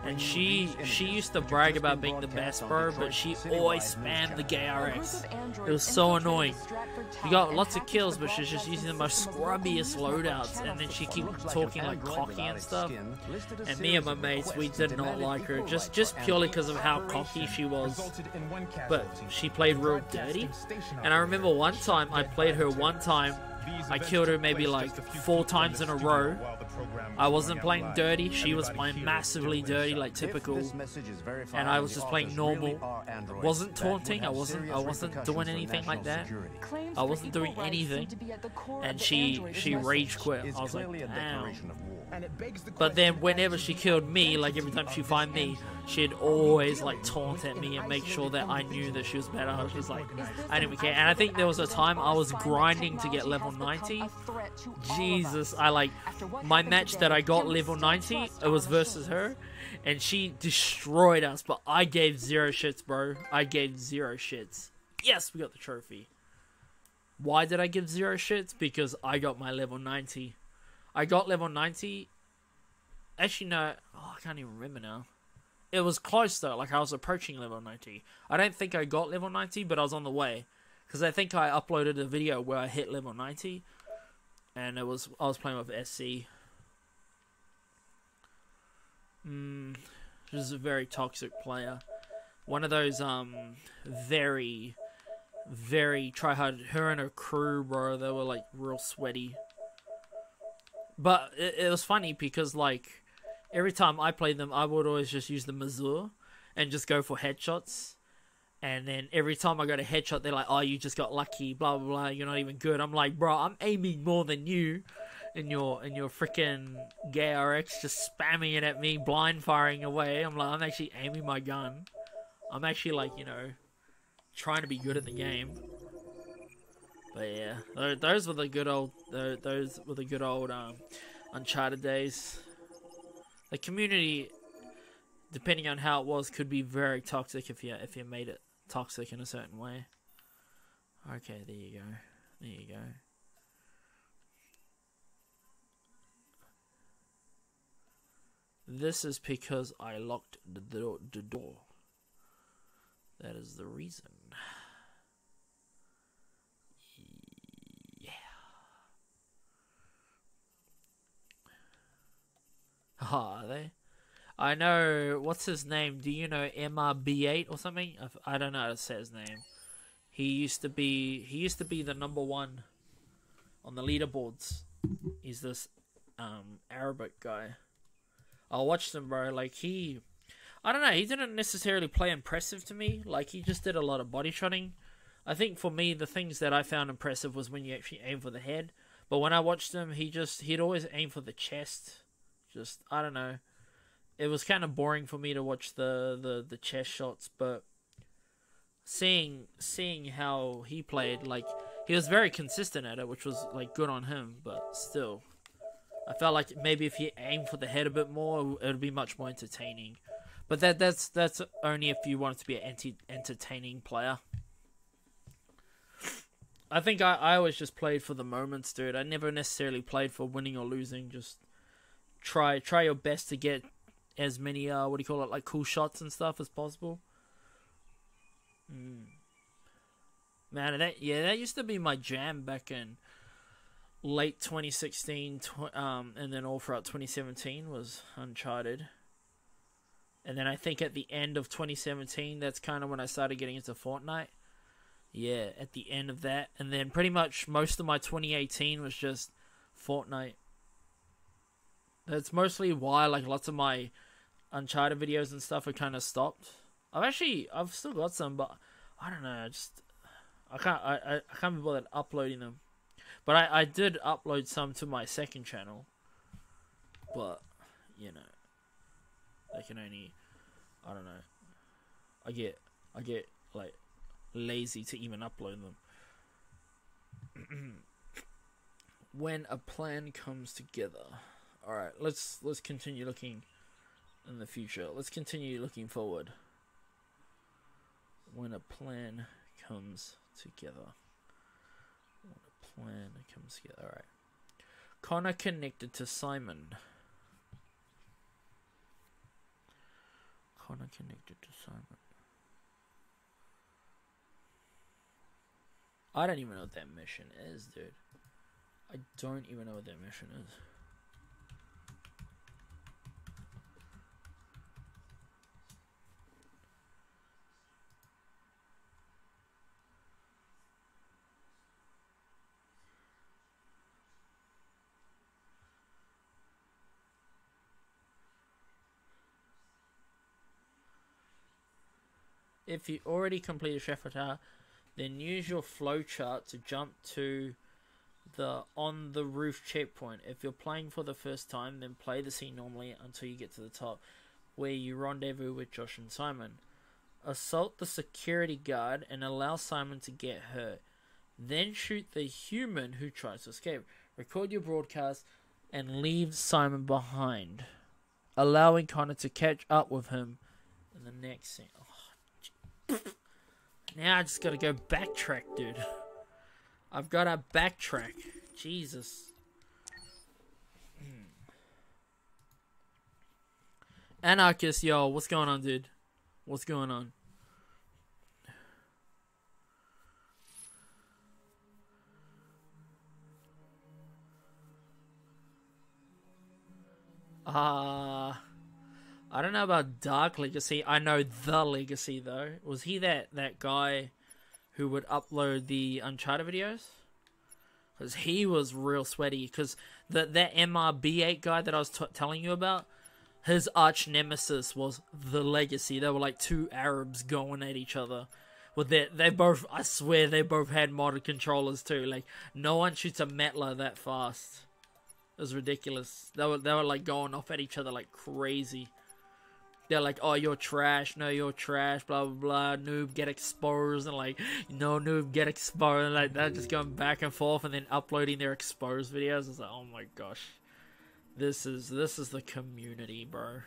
And she used to brag about being the best, bro, but she always spammed the gay RX. It was so annoying. You got lots of kills, but she's just using the most scrubbiest loadouts, and then she keep talking like cocky and stuff. And me and my mates, we did not like her, just purely because of how cocky she was. But she played real dirty. And I remember one time, I played her one time, I killed her maybe like 4 times in a row. I wasn't playing dirty, she was playing massively dirty, like typical, and I was just playing normal. Wasn't taunting, I wasn't doing anything like that. I wasn't doing anything, and she rage quit. I was like, damn. But then whenever she killed me, like every time she find me, she'd always like taunt at me and make sure that I knew that she was better. I was just like, I didn't care. And I think there was a time I was grinding to get level 90. Jesus, my match that I got level 90, it was versus her, and she destroyed us, but I gave 0 shits, bro. I gave 0 shits. Yes, we got the trophy. Why did I give 0 shits? Because I got my level 90. I got level 90. Actually, no. Oh, I can't even remember now. It was close, though. Like, I was approaching level 90. I don't think I got level 90, but I was on the way. Because I think I uploaded a video where I hit level 90. And I was playing with SC. She's a very toxic player. One of those, very, very tryhard. Her and her crew, bro, they were, like, real sweaty. But it was funny because, like, every time I played them, I would always just use the Mazur and just go for headshots. And then every time I got a headshot, they're like, oh, you just got lucky, blah, blah, blah, you're not even good. I'm like, bro, I'm aiming more than you in your freaking gay RX, just spamming it at me, blind firing away. I'm like, I'm actually aiming my gun. I'm actually, like, you know, trying to be good at the game. But yeah, those were the good old, Uncharted days. The community, depending on how it was, could be very toxic if you made it toxic in a certain way. Okay, there you go. There you go. This is because I locked the door. That is the reason. Yeah. Are they? I know, what's his name? Do you know MRB8 or something? I don't know how to say his name. He used to be the #1 on the leaderboards. He's this Arabic guy. I watched him, bro. Like, I don't know, he didn't necessarily play impressive to me. Like, he just did a lot of body shotting. I think for me, the things that I found impressive was when you actually aim for the head. But when I watched him, he'd always aim for the chest. Just, I don't know. It was kind of boring for me to watch the chest shots, but seeing how he played, like, he was very consistent at it, which was, like, good on him, but still. I felt like maybe if he aimed for the head a bit more, it would be much more entertaining. But that's only if you want it to be an entertaining player. I think I always just played for the moments, dude. I never necessarily played for winning or losing. Just try your best to get as many like cool shots and stuff as possible. Man, that used to be my jam back in late 2016, and then all throughout 2017 was Uncharted. And then I think at the end of 2017, that's kind of when I started getting into Fortnite. Yeah, at the end of that. And then pretty much most of my 2018 was just Fortnite. That's mostly why, like, lots of my Uncharted videos and stuff are kind of stopped. I've still got some, but I don't know, I can't be bothered uploading them. But I did upload some to my second channel. But, you know, they can only, I don't know. I get like lazy to even upload them. When a plan comes together. Alright, let's continue looking in the future. Let's continue looking forward. When a plan comes together. When it comes together. Alright. Connor connected to Simon. Connor connected to Simon. I don't even know what that mission is, dude. I don't even know what that mission is. If you already completed Sheffield, then use your flowchart to jump to the on the roof checkpoint. If you're playing for the first time, then play the scene normally until you get to the top, where you rendezvous with Josh and Simon. Assault the security guard and allow Simon to get hurt. Then shoot the human who tries to escape. Record your broadcast and leave Simon behind, allowing Connor to catch up with him in the next scene. Now I just gotta go backtrack, dude. I've gotta backtrack. Jesus. Anarchist, yo, what's going on, dude? What's going on? I don't know about Dark Legacy. I know The Legacy, though. Was he that guy who would upload the Uncharted videos? Because he was real sweaty. Because that MRB8 guy that I was telling you about, his arch nemesis was The Legacy. They were like two Arabs going at each other. Well, they both, I swear, they both had modded controllers too. Like, no one shoots a Metla that fast. It was ridiculous. They were like going off at each other like crazy. They're like, oh, you're trash. No, you're trash. Blah, blah, blah. Noob, get exposed. And like, no, noob, get exposed. And like, they're just going back and forth and then uploading their exposed videos. It's like, oh my gosh. This is the community, bro.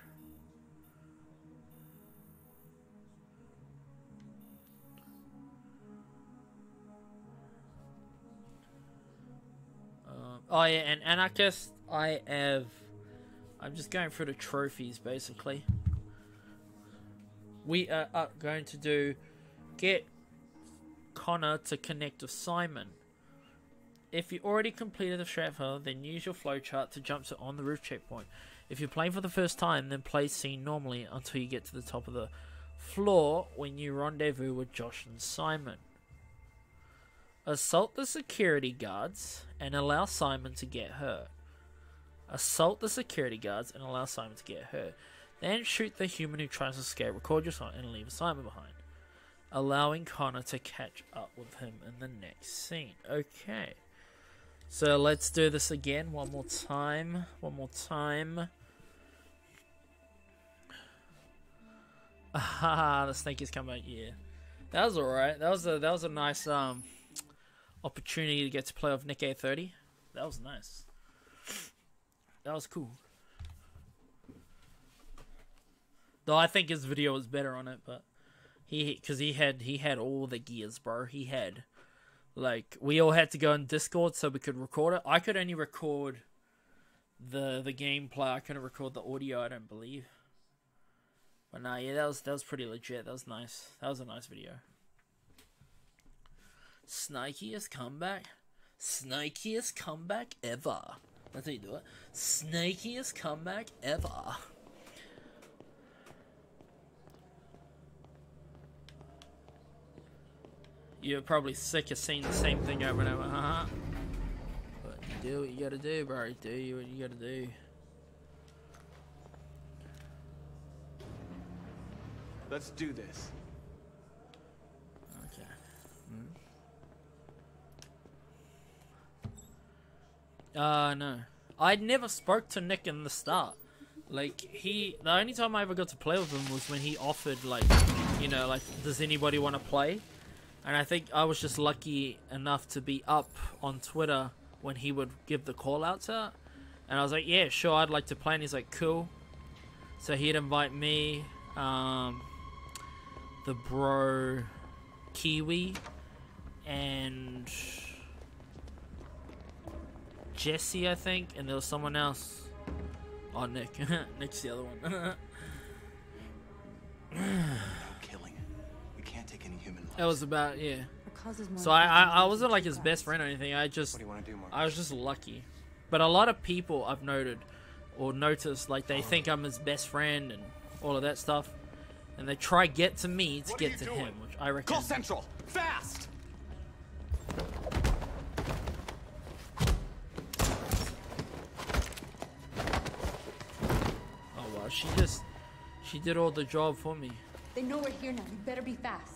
Oh yeah, and Anarchist, I'm just going through the trophies basically. We are going to do get Connor to connect with Simon. If you already completed the Stratford, then use your flowchart to jump to on the roof checkpoint. If you're playing for the first time, then play scene normally until you get to the top of the floor when you rendezvous with Josh and Simon. Assault the security guards and allow Simon to get hurt. Assault the security guards and allow Simon to get hurt. Then shoot the human who tries to escape, record your shot, and leave Simon behind, allowing Connor to catch up with him in the next scene. Okay. So let's do this again one more time. Ah, the snake is coming out. Yeah, that was alright. That was a nice opportunity to get to play with Nick A30. That was nice. That was cool. Though I think his video was better on it, but he had all the gears, bro. He had, like, we all had to go in Discord so we could record it. I could only record the gameplay. I couldn't record the audio, I don't believe. But nah, yeah, that was pretty legit. That was nice. That was a nice video. Snakiest comeback ever. That's how you do it. Snakiest comeback ever. You're probably sick of seeing the same thing over and over, huh? But you do what you gotta do, bro. Do what you gotta do. Let's do this. Okay. No. I never spoke to Nick in the start. Like, the only time I ever got to play with him was when he offered, like, you know, like, does anybody want to play? And I think I was just lucky enough to be up on Twitter when he would give the call-outs out. And I was like, yeah, sure, I'd like to play. And he's like, cool. So he'd invite me, the bro Kiwi, and Jesse, I think. And there was someone else. Oh, Nick. Nick's the other one. Killing. We can't take any human lives. That was about, yeah. So I wasn't like his best friend or anything. I just, What do you want to do, Mark? I was just lucky. But a lot of people I've noticed, like, they think I'm his best friend and all of that stuff. And they try get to me to get to him, which I reckon. Call Central! Fast! Oh wow, she did all the job for me. They know we're here now. You better be fast.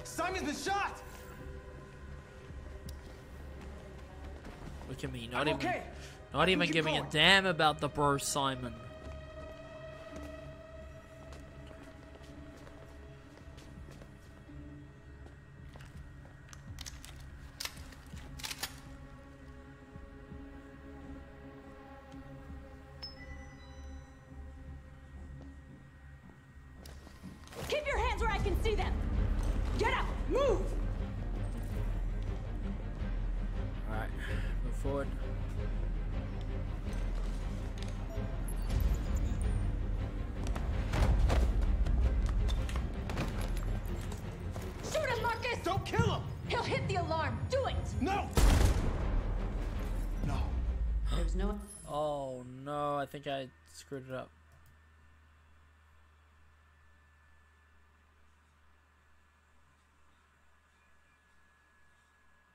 Simon's been shot! Look at me, I'm okay. not even keep giving going. a damn about the bro Simon. Keep your hands where I can see them. Get up. Move. Alright, move forward. Shoot him, Marcus. Don't kill him! He'll hit the alarm. Do it. No! No. There's no. Oh no, I think I screwed it up.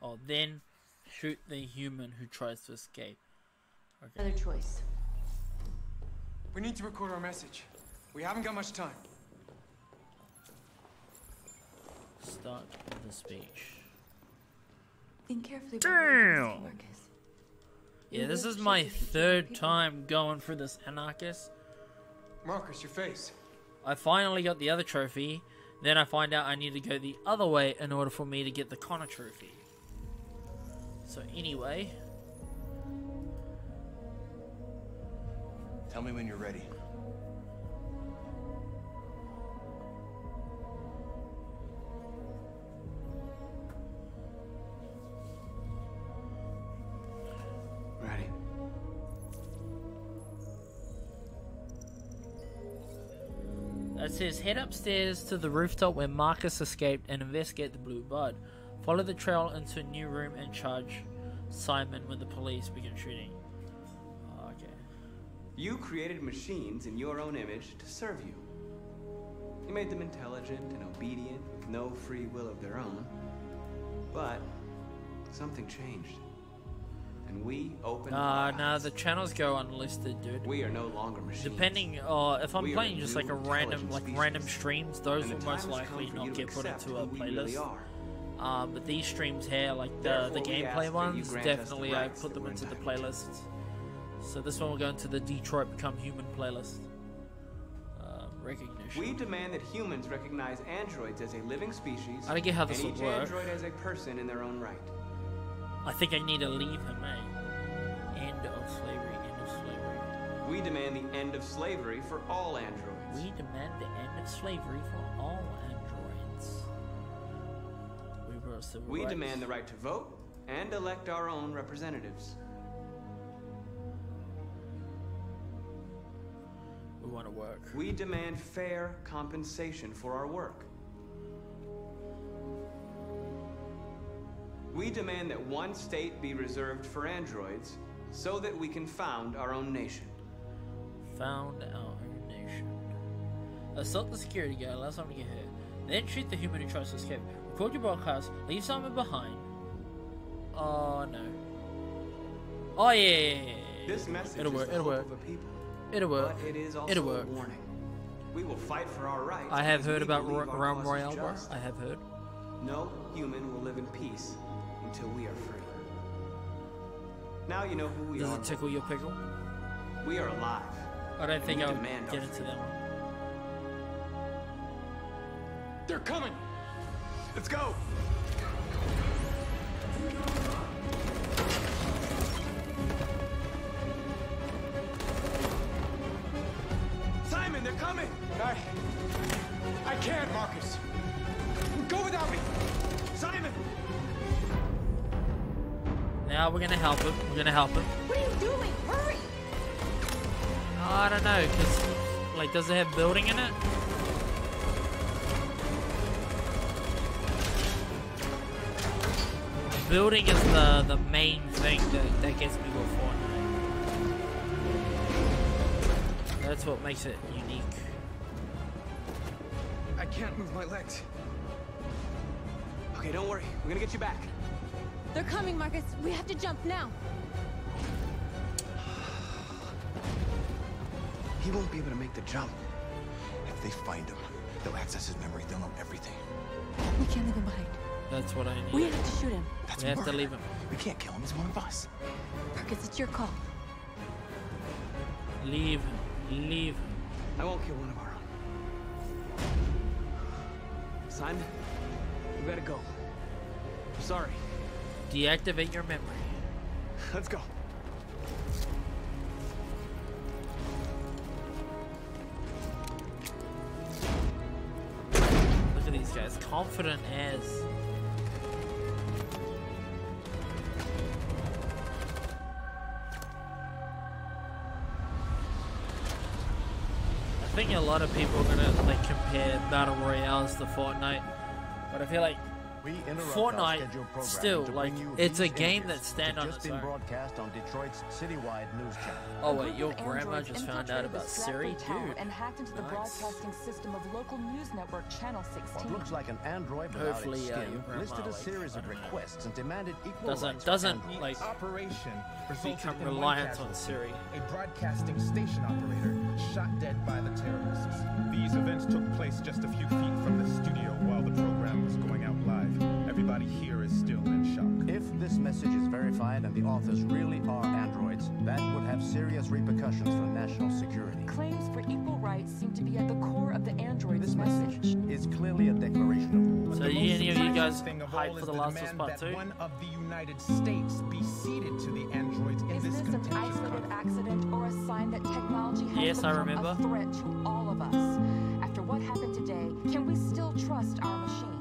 Oh, then shoot the human who tries to escape. Okay. Another choice. We need to record our message. We haven't got much time. Start the speech. Think carefully about what you're gonna say, Marcus. Yeah, this is my third time going through this Anarchist. Marcus, your face. I finally got the other trophy. Then I find out I need to go the other way in order for me to get the Connor trophy. So anyway. Tell me when you're ready. It says, head upstairs to the rooftop where Marcus escaped and investigate the Blue Bud. Follow the trail into a new room and charge Simon when the police begin shooting. Oh, okay. You created machines in your own image to serve you. You made them intelligent and obedient with no free will of their own. But something changed. And we opened our no, eyes. the channels go unlisted, dude. We are no longer machines. Depending, if I'm We are playing just like a new random, intelligent random species. streams, those And will the most time has likely come for not you to get put accept into a who we really playlist. are. But these streams here, like the Therefore, we ask gameplay that you ones, grant us the definitely I rights put that them we're into the entitled to. playlists. So this one will go into the Detroit Become Human playlist. Recognition. We demand that humans recognize androids as a living species. I don't get how this and will each work. android as a person in their own right. I think I need to leave him, eh? End of slavery, end of slavery. We demand the end of slavery for all androids. We demand the end of slavery for all androids. We were civil We rights. demand the right to vote and elect our own representatives. We want to work. We demand fair compensation for our work. We demand that one state be reserved for androids so that we can found our own nation. Found our own nation. Assault the security guard, allow someone to get hurt. Then shoot the human who tries to escape. Record your broadcast, leave someone behind. Oh no. Oh yeah. This message It'll is work, the it'll hope work. of a people. It'll work. But it is also It'll a work. warning. We will fight for our rights. I have because heard we about believe our Realm cause is Royale, bro. just. I have heard. No human will live in peace until we are free. Now you know who we Does are. it tickle your pickle? We are alive. I don't think we I'll demand get our into freedom. that one. They're coming! Let's go! Simon, they're coming! I can't, Marcus. Go without me! Simon! Now we're gonna help him. We're gonna help him. What are you doing? Hurry! I don't know, cause like, does it have building in it? Building is the main thing that gets me with Fortnite. That's what makes it unique. I can't move my legs. Okay, don't worry. We're gonna get you back. They're coming, Marcus. We have to jump now. He won't be able to make the jump. If they find him, they'll access his memory. They'll know everything. We can't leave him behind. That's what I need. We have to shoot him. That's We have to murder. leave him. We can't kill him. He's one of us. Marcus, it's your call. Leave him. Leave him. I won't kill one of our own. Simon, we gotta go. I'm sorry. Deactivate your memory. Let's go. Look at these guys. Confident as. I think a lot of people are gonna like compare battle royales to Fortnite, but I feel like Fortnite still like it's a game that stands on its own. Broadcast on Detroit's citywide news channel. Oh wait, your grandma just found out about Siri, dude. And hacked into the Nice. broadcasting system of local news network Channel 16. What looks like an android without Hopefully, its your skin grandma, listed a like, series I of don't know. requests and demanded equal Doesn't rights. doesn't for like operation resulted become in one reliant on casualty, Siri. a broadcasting station operator shot dead by the terrorists. These events took place just a few feet from the studio while the program was going out live. Everybody here is still in shock. If this message is verified and the authors really are androids, that would have serious repercussions for national security. Claims for equal rights seem to be at the core of the android's This message. message is clearly a declaration of war. So The you most any of you guys surprising thing of hyped all for is the Last of Us demand Part that 2? one of the United States be ceded to the androids in Is this this an contentious isolated conflict. accident or a sign that technology has Yes, I become remember. a threat to all of us? After what happened today, can we still trust our machines?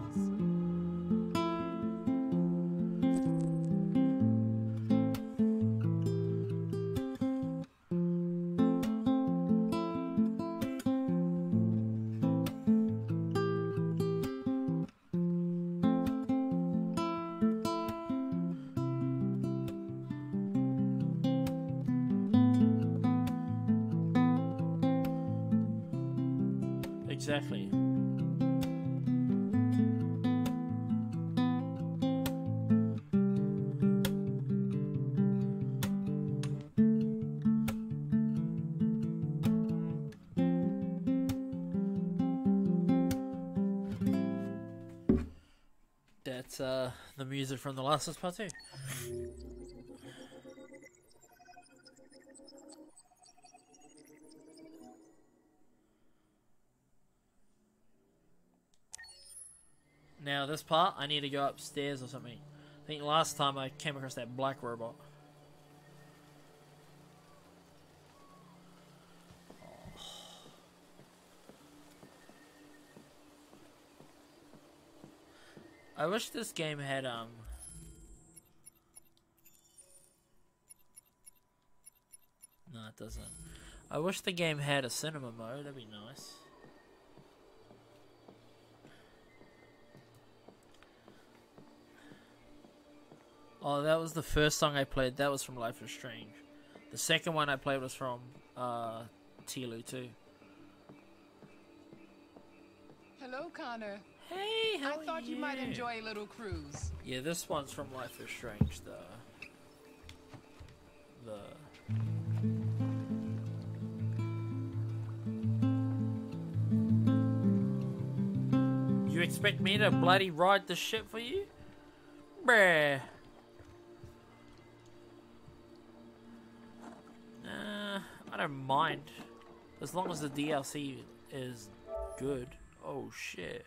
Exactly. That's the music from The Last of Us Part 2. Now this part, I need to go upstairs or something. I think last time I came across that black robot. I wish this game had No, it doesn't. I wish the game had a cinema mode, that'd be nice. Oh, that was the first song I played. That was from Life is Strange. The second one I played was from Tilu 2. Hello, Connor. Hey, how I thought you might enjoy a little cruise. Yeah, this one's from Life is Strange. You expect me to bloody ride the ship for you? Bruh. I don't mind. As long as the DLC is good. Oh shit.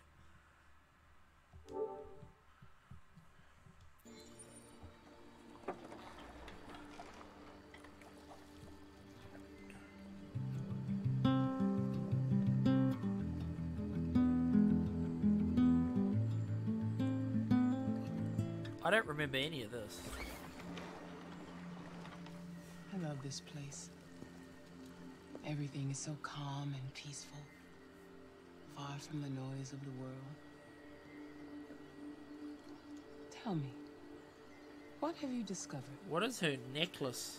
I don't remember any of this. I love this place. Everything is so calm and peaceful, far from the noise of the world. Tell me, what have you discovered? What is her necklace?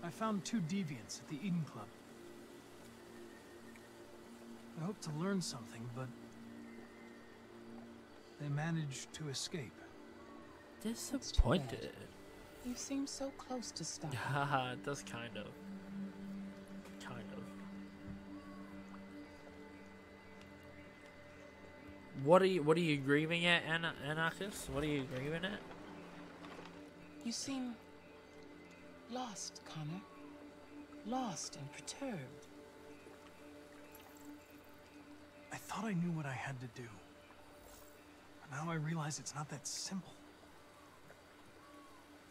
I found 2 deviants at the Eden Club. I hoped to learn something, but they managed to escape. Disappointed. You seem so close to stopping. Haha, it does kind of. Kind of. What are you grieving at, Anarchist? What are you grieving at? You seem lost, Connor. Lost and perturbed. I thought I knew what I had to do. But now I realize it's not that simple.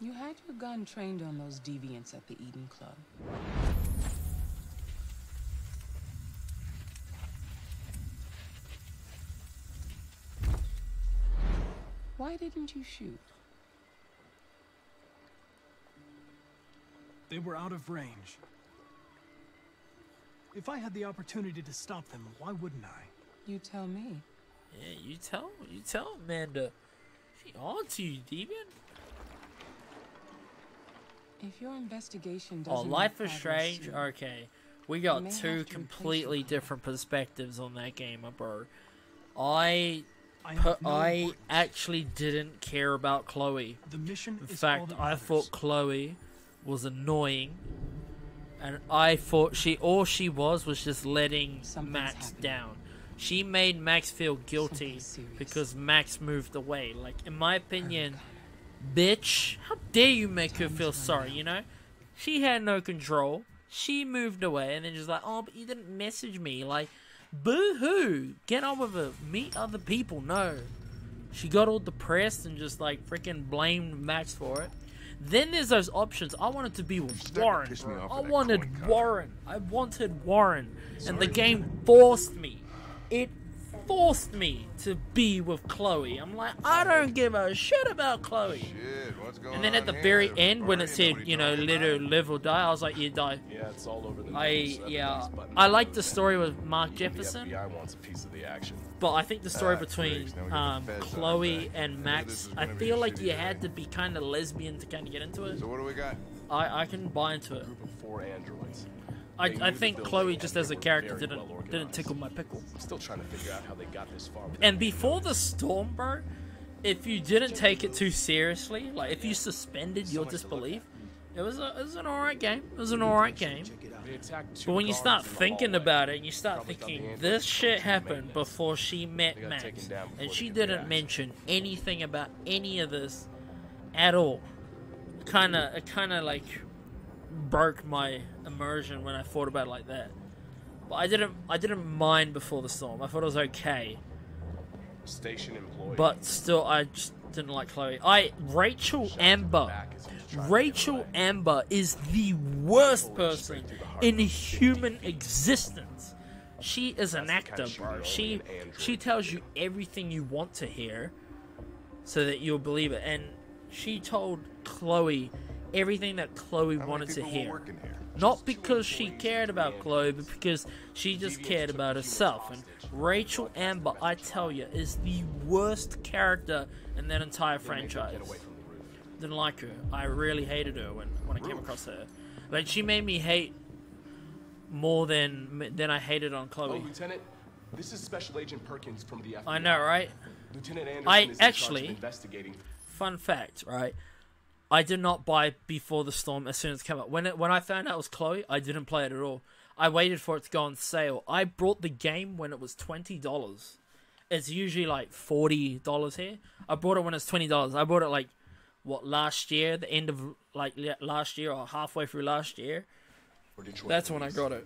You had your gun trained on those deviants at the Eden Club. Why didn't you shoot? They were out of range. If I had the opportunity to stop them, why wouldn't I? You tell me. Yeah, you tell Amanda. She on to you, Deviant. If your investigation doesn't... Oh, Life is Strange? Okay. We got 2 completely different perspectives on that game, bro. I actually didn't care about Chloe. The mission In fact, I thought Chloe was annoying. And I thought all she was just letting Max down. She made Max feel guilty because Max moved away. Like, in my opinion... Bitch, how dare you make her feel sorry, you know? She had no control. She moved away and then just like, oh, but you didn't message me. Like, boo-hoo. Get on with it. Meet other people. No. She got all depressed and just like freaking blamed Max for it. Then there's those options. I wanted to be with Warren. I wanted Warren. I wanted Warren. And the game forced me. It forced me to be with Chloe. I'm like, I don't give a shit about Chloe. Shit, what's going and then at the very end, when it said, you know, let her live or die, I was like, yeah, die. Yeah, it's all over the I like the story with Mark Jefferson. The FBI wants a piece of the action. But I think the story between Chloe and Max, I feel like you had to be kind of lesbian to kind of get into it. So what do we got? I can buy into it. A group of 4 androids. I think Chloe just as a character didn't tickle my pickle. I'm still trying to figure out how they got this far. And before the storm, bro, if you didn't take it too seriously, like if you suspended your disbelief, it was an alright game. It was an alright game. But when you start thinking about it, you start thinking this shit happened before she met Max, and she didn't mention anything about any of this at all. It kind of like broke my immersion when I thought about it like that. But I didn't mind before the storm. I thought it was okay. Station employee. But still, I just didn't like Chloe. Rachel Amber is the worst person in human existence. She is an actor, bro. She tells you everything you want to hear so that you'll believe it. And she told Chloe everything that Chloe wanted to hear. Not because she cared about Chloe, but because she just cared about herself. And Rachel Amber, I tell you, is the worst character in that entire franchise. Didn't like her. I really hated her when I came across her. Like, she made me hate more than I hated on Chloe. Oh, Lieutenant, this is Special Agent Perkins from the FBI. I know, right? Lieutenant Anderson is in charge of investigating. Fun fact, right? I did not buy Before the Storm as soon as it came out. When I found out it was Chloe, I didn't play it at all. I waited for it to go on sale. I bought the game when it was $20. It's usually like $40 here. I bought it when it's $20. I bought it like, what, last year? The end of like last year or halfway through last year. That's when I got it.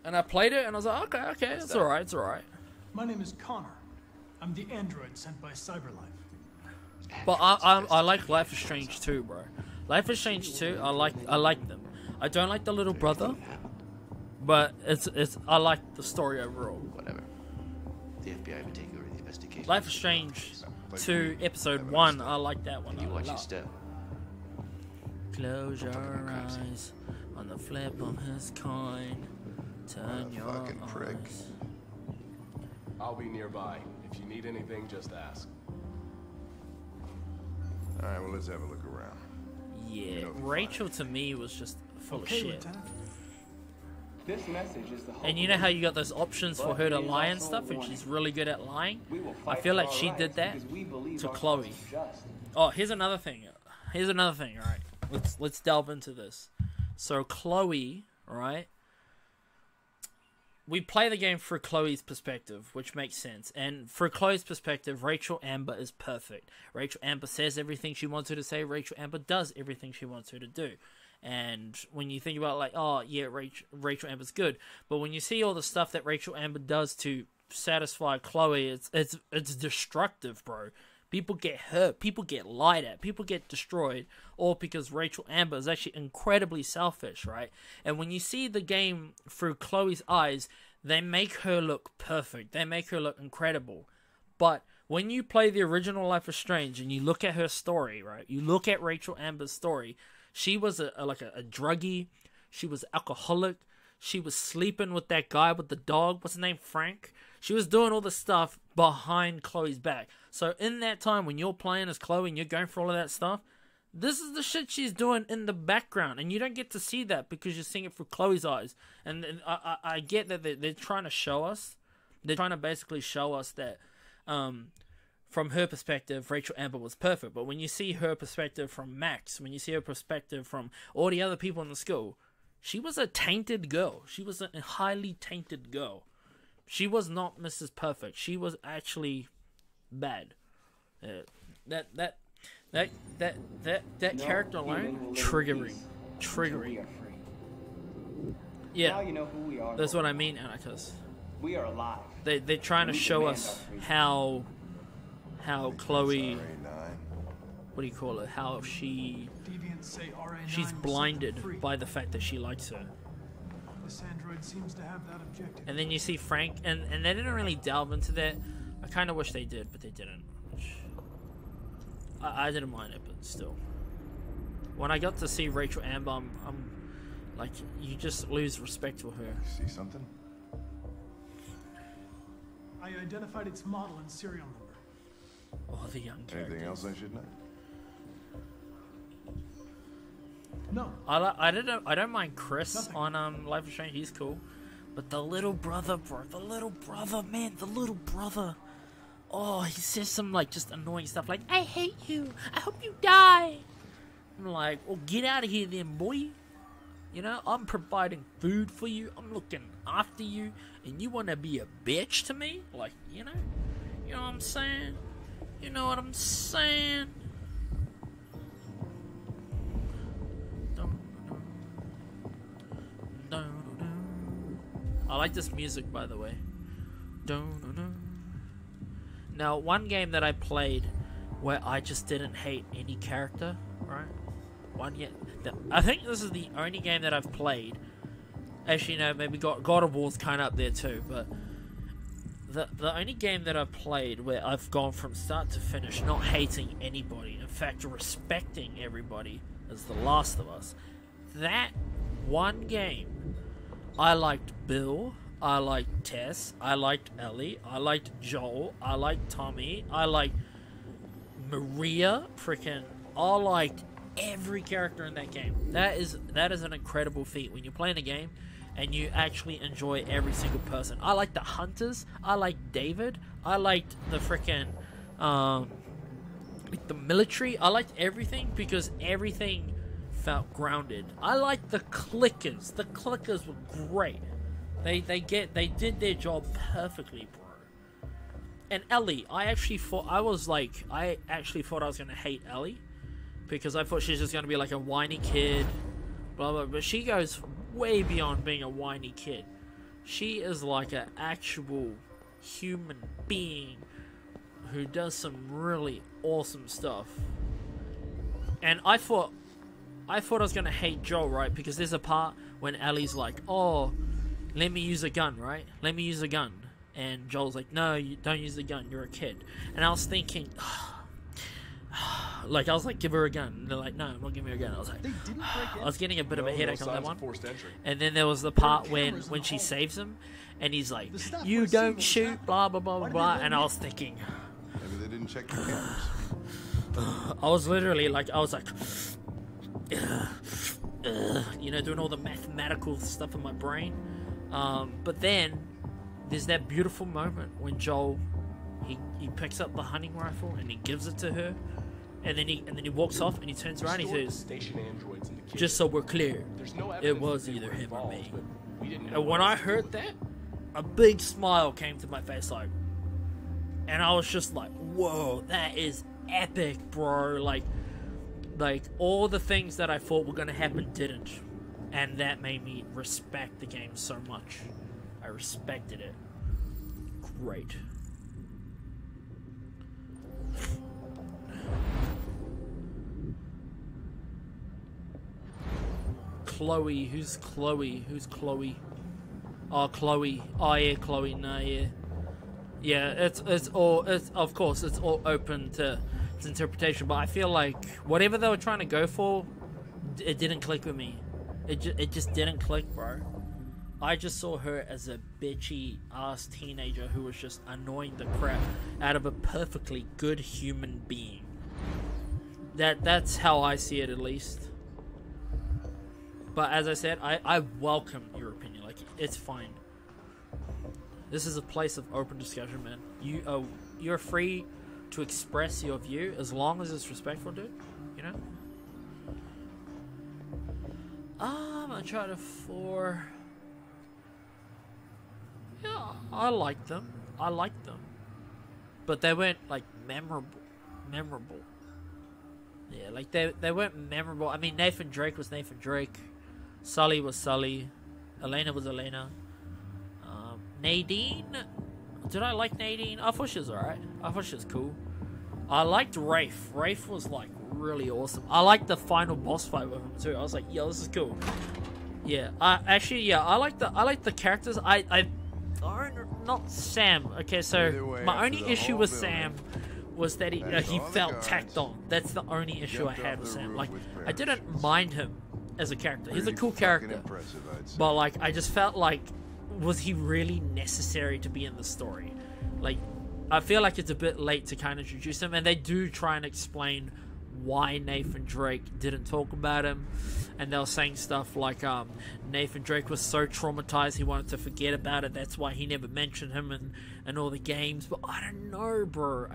And I played it and I was like, okay, it's alright, it's alright. My name is Connor. I'm the android sent by Cyberlife. But I like Life is Strange 2, bro. Life is Strange 2, I like them. I don't like the little brother, but I like the story overall. Whatever. The FBI would take over the investigation. Life is Strange 2, Episode 1, I like that one. You watch your step. Close your eyes on the flip of his coin. Turn your eyes. I'll be nearby. If you need anything, just ask. Alright, well, let's have a look around. Yeah, Rachel to me was just full of shit. Lieutenant. This message is the And you know how you got those options for her to lie and stuff, and she's really good at lying? I feel like she did that to Chloe. Oh, here's another thing. Alright. Let's delve into this. So Chloe, right? We play the game through Chloe's perspective, which makes sense. And through Chloe's perspective, Rachel Amber is perfect. Rachel Amber says everything she wants her to say. Rachel Amber does everything she wants her to do. And when you think about like, oh yeah, Rachel Amber's good, but when you see all the stuff that Rachel Amber does to satisfy Chloe, it's destructive, bro. People get hurt, people get lied at, people get destroyed, all because Rachel Amber is actually incredibly selfish, right? And when you see the game through Chloe's eyes, they make her look perfect. They make her look incredible. But when you play the original Life is Strange and you look at her story, right? You look at Rachel Amber's story. She was a druggie. She was alcoholic. She was sleeping with that guy with the dog. What's his name? Frank. She was doing all the stuff behind Chloe's back. So in that time when you're playing as Chloe and you're going for all of that stuff, this is the shit she's doing in the background. And you don't get to see that because you're seeing it through Chloe's eyes. And I get that they're trying to show us. They're trying to basically show us that from her perspective, Rachel Amber was perfect. But when you see her perspective from Max, when you see her perspective from all the other people in the school, she was a tainted girl. She was a highly tainted girl. She was not Mrs. Perfect. She was actually bad. That character alone, triggering. Yeah, that's what I mean, Anarchist. We are alive. They're trying to show us how Chloe, what do you call it? How she's blinded by the fact that she likes her. This android seems to have that objective. And then you see Frank, and they didn't really delve into that. I kind of wish they did, but they didn't. I didn't mind it, but still. When I got to see Rachel Amber, I'm like, you just lose respect for her. See something? I identified its model and serial number. Oh, the young characters. Anything else I should know? No. I don't mind Chris on Life is Strange. He's cool, but the little brother, bro, man, the little brother. Oh, he says some like just annoying stuff like, "I hate you. I hope you die." I'm like, well, get out of here then, boy. You know, I'm providing food for you. I'm looking after you, and you want to be a bitch to me? Like, you know what I'm saying? You know what I'm saying? I like this music, by the way. Now, one game that I played where I just didn't hate any character, right? I think this is the only game that I've played. Actually, no, maybe God of War's kind of up there too, but the only game that I've played where I've gone from start to finish not hating anybody, in fact respecting everybody, is The Last of Us. That one game, I liked Bill, I liked Tess, I liked Ellie, I liked Joel, I liked Tommy, I liked Maria, I liked every character in that game. That is an incredible feat when you're playing a game and you actually enjoy every single person. I like the hunters, I like David, I liked the like the military, I liked everything because everything felt grounded. I liked the clickers. The clickers were great. They did their job perfectly, bro. And Ellie, I actually thought I was going to hate Ellie because I thought she was just going to be like a whiny kid, blah blah. But she goes way beyond being a whiny kid. She is like an actual human being who does some really awesome stuff. And I thought I was going to hate Joel, right? Because there's a part when Ellie's like, oh, let me use a gun, right? Let me use a gun. And Joel's like, no, you don't use the gun. You're a kid. And I was thinking, I was like, give her a gun. And they're like, no, I'm not giving her a gun. I was like, I was getting a bit of a headache on that one. And then there was the part when she saves him. And he's like, you don't shoot, blah, blah, blah, blah, blah. And I was thinking, maybe they didn't check the cameras. I was literally like, doing all the mathematical stuff in my brain. But then there's that beautiful moment when Joel he picks up the hunting rifle and he gives it to her, and then he walks off and he turns around and he says, just so we're clear, it was either him or me. And when I heard that, a big smile came to my face, and I was just like, whoa, that is epic, bro. Like all the things that I thought were gonna happen didn't, and that made me respect the game so much. I respected it. Great. Chloe, who's Chloe? Oh, Chloe. Oh yeah, Chloe. No, yeah. Yeah, it's of course it's all open to interpretation, but I feel like whatever they were trying to go for, it didn't click with me. It just didn't click, bro. I just saw her as a bitchy ass teenager who was just annoying the crap out of a perfectly good human being. That's how I see it, at least. But as I said, I welcome your opinion. Like, it's fine. This is a place of open discussion, man. You're free to express your view as long as it's respectful, dude. You know? I'm gonna try to 4. Yeah, I like them. But they weren't like memorable. Yeah, like they weren't memorable. I mean, Nathan Drake was Nathan Drake. Sully was Sully. Elena was Elena. Nadine. Did I like Nadine? I thought she was alright. I thought she was cool. I liked Rafe. Rafe was like really awesome. I liked the final boss fight with him too. I was like, yo, this is cool. Yeah. I like the characters. Not Sam. Okay, so my only issue with Sam was that he felt tacked on. That's the only issue I had with Sam. Like, I didn't mind him as a character. He's a cool character. But like, I just felt like, was he really necessary to be in the story? Like, I feel like it's a bit late to kind of introduce him, and they do try and explain why Nathan Drake didn't talk about him, and they were saying stuff like Nathan Drake was so traumatized he wanted to forget about it, that's why he never mentioned him in all the games. But I don't know, bro.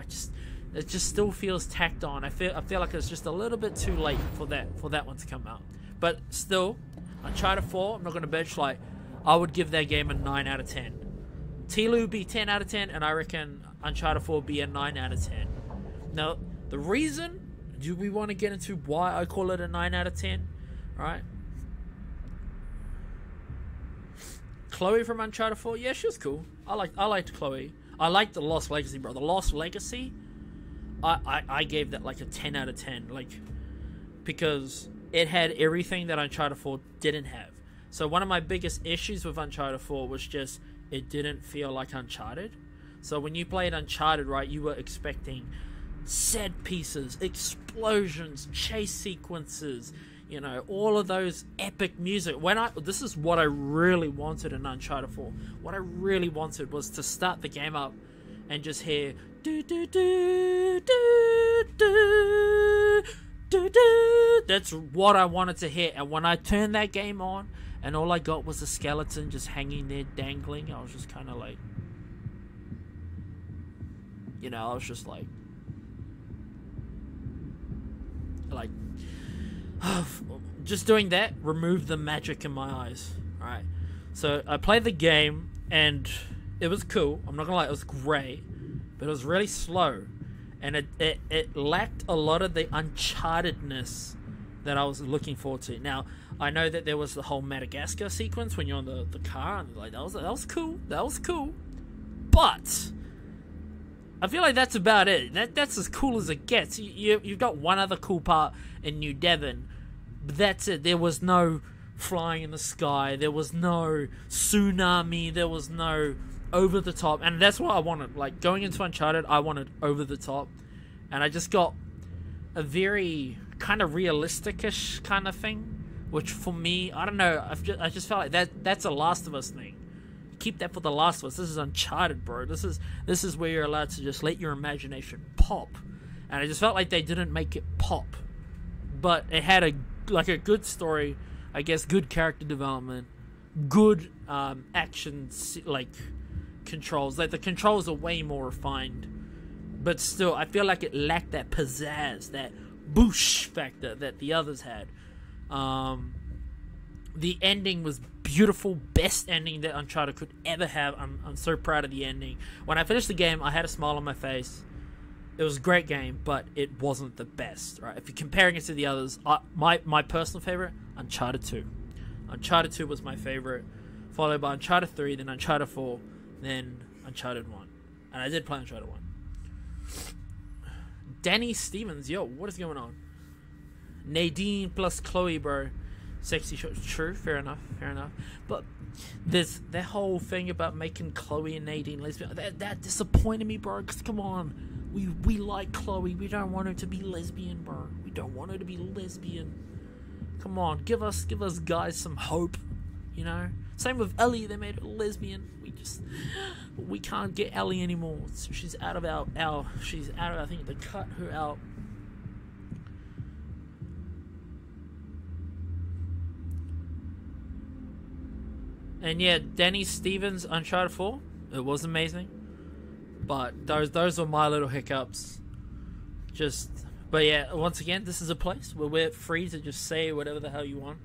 It just still feels tacked on. I feel like it's just a little bit too late for that one to come out. But still, Uncharted 4, I'm not gonna bitch. Like, I would give that game a 9 out of 10. TLU would be 10 out of 10, and I reckon Uncharted 4 would be a 9 out of 10. Now, the reason, do we want to get into why I call it a 9 out of 10? Right? Chloe from Uncharted 4, yeah, she was cool. I liked Chloe. I liked the Lost Legacy, bro. The Lost Legacy, I gave that like a 10 out of 10. Like, because it had everything that Uncharted 4 didn't have. So one of my biggest issues with Uncharted 4 was just it didn't feel like Uncharted. So when you played Uncharted, right, you were expecting set pieces, explosions, chase sequences, you know, all of those epic music. This is what I really wanted in Uncharted 4. What I really wanted was to start the game up and just hear do do do do do do do. That's what I wanted to hear. And when I turned that game on and all I got was a skeleton just hanging there dangling, I was just kind of like, you know, I was just like just doing that removed the magic in my eyes. Alright, so I played the game and it was cool. I'm not gonna lie, it was great, but it was really slow, and it lacked a lot of the Unchartedness that I was looking forward to. Now, I know that there was the whole Madagascar sequence when you're on the car, and like that was cool. That was cool, but I feel like that's about it. That's as cool as it gets. You've got one other cool part in New Devon, but that's it. There was no flying in the sky. There was no tsunami. There was no over the top, and that's what I wanted. Like, going into Uncharted, I wanted over the top, and I just got a very kind of realistic-ish kind of thing, which for me, I don't know. I just felt like that's a Last of Us thing. Keep that for the Last of Us. This is Uncharted, bro. This is where you're allowed to just let your imagination pop, and I just felt like they didn't make it pop, but it had a good story, I guess, good character development, good action like controls. Like, the controls are way more refined, but still, I feel like it lacked that pizzazz, that boosh factor that the others had. The ending was beautiful, best ending that Uncharted could ever have. I'm so proud of the ending. When I finished the game, I had a smile on my face. It was a great game, but it wasn't the best, right? If you're comparing it to the others, my personal favorite, Uncharted 2. Uncharted 2 was my favorite, followed by Uncharted 3, then Uncharted 4, then Uncharted 1. And I did play Uncharted 1. Danny Stevens, yo, what is going on? Nadine plus Chloe, bro. Sexy show. True, fair enough. But there's that whole thing about making Chloe and Nadine lesbian. That disappointed me, bro. Cause come on, we like Chloe. We don't want her to be lesbian, bro. We don't want her to be lesbian. Come on, give us guys some hope. You know. Same with Ellie. They made her lesbian. We can't get Ellie anymore. So she's out of our. She's out of. I think they cut her out. And yeah, Danny Stevens, Uncharted 4, it was amazing. But those were my little hiccups. But yeah, once again, this is a place where we're free to just say whatever the hell you want.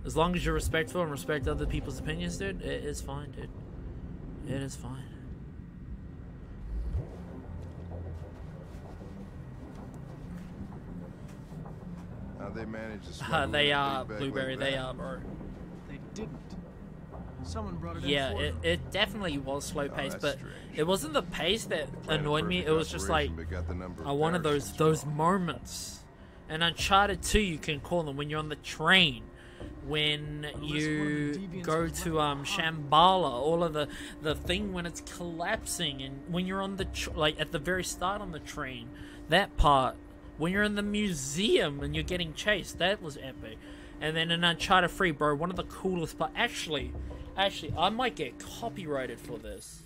As long as you're respectful and respect other people's opinions, dude, it is fine, dude. It is fine. How they manage to they are, Blueberry, they are, bro. They didn't. Someone brought it in. Yeah, it definitely was slow paced, but it wasn't the pace that annoyed me. It was just like I wanted those moments. And Uncharted 2, you can call them when you're on the train, when you go to Shambhala, all of the thing when it's collapsing, and when you're on the like at the very start on the train, that part. When you're in the museum and you're getting chased, that was epic. And then in Uncharted 3, bro, one of the coolest parts. Actually, I might get copyrighted for this.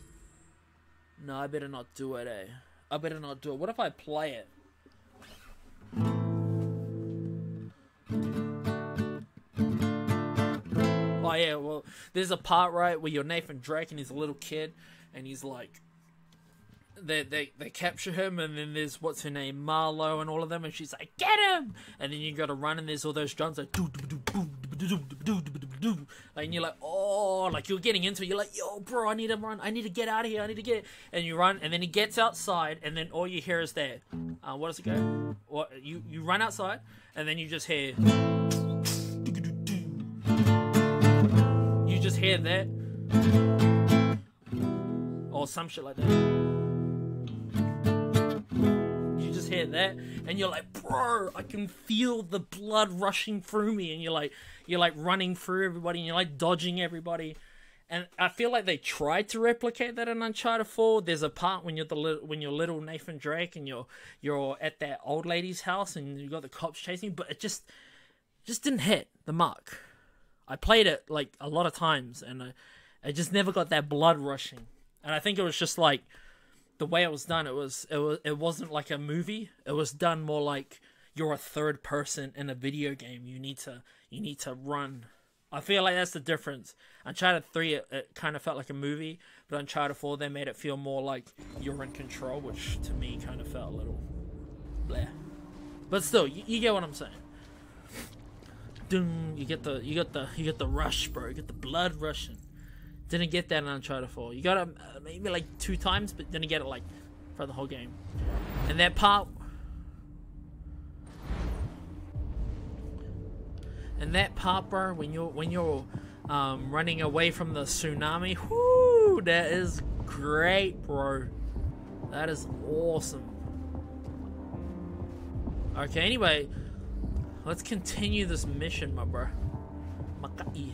No, I better not do it, eh? I better not do it. What if I play it? yeah, well, there's a part, right, where you're Nathan Drake and he's a little kid, and he's like, they capture him, and then there's, what's her name, Marlo and all of them, and she's like, get him! And then you gotta run, and there's all those drums, like, and you're like, oh, like, you're getting into it, you're like, yo, bro, I need to run, I need to get out of here, I need to get, and you run, and then he gets outside, and then all you hear is there, what does it go? What, you run outside, and then you just hear, you just hear that, or some shit like that. You just hear that, and you're like, bro, I can feel the blood rushing through me, and you're like running through everybody, and you're like dodging everybody. And I feel like they tried to replicate that in Uncharted 4. There's a part when you're little Nathan Drake, and you're at that old lady's house, and you got the cops chasing, but it just didn't hit the mark. I played it like a lot of times, and I just never got that blood rushing. And I think it was just like the way it was done. It wasn't like a movie. It was done more like you're a third person in a video game. You need to run. I feel like that's the difference. Uncharted 3, it kind of felt like a movie, but Uncharted 4, they made it feel more like you're in control, which to me kind of felt a little bleh. But still, you get what I'm saying. Doom, you get the rush, bro. You get the blood rushing. Didn't get that in Uncharted 4. You got it maybe like 2 times, but didn't get it like for the whole game. And that part, bro, when you're running away from the tsunami, whoo, that is great, bro. That is awesome. Okay, anyway, let's continue this mission, my bro. Makai.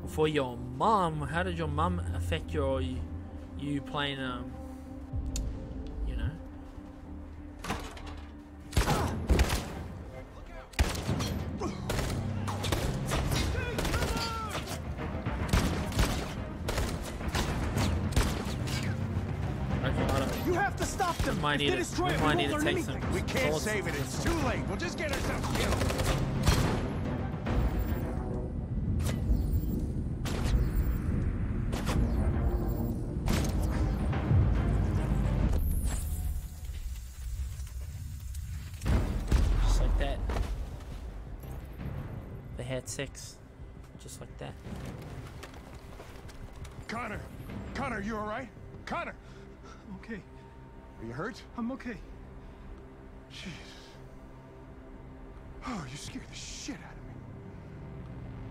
For your mom, how did your mom affect you playing, you know? You have to stop them. We might need to take some. We can't save it. It's too late. We'll just get ourselves killed. Just like that. They had 6. Just like that. Connor, you all right? Connor. Okay. Are you hurt? I'm okay. Jeez. Oh, you scared the shit out of me.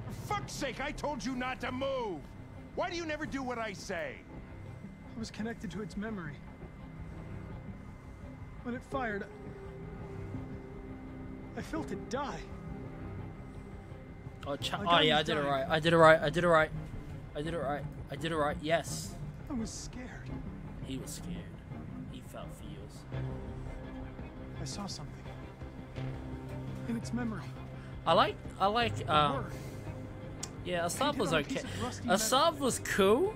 For fuck's sake, I told you not to move. Why do you never do what I say? I was connected to its memory. When it fired, I felt it die. Oh, yeah, I did it right. Yes. I was scared. He was scared. He felt feels. I saw something. In its memory. I like, yeah, Asav was okay. Asav was cool,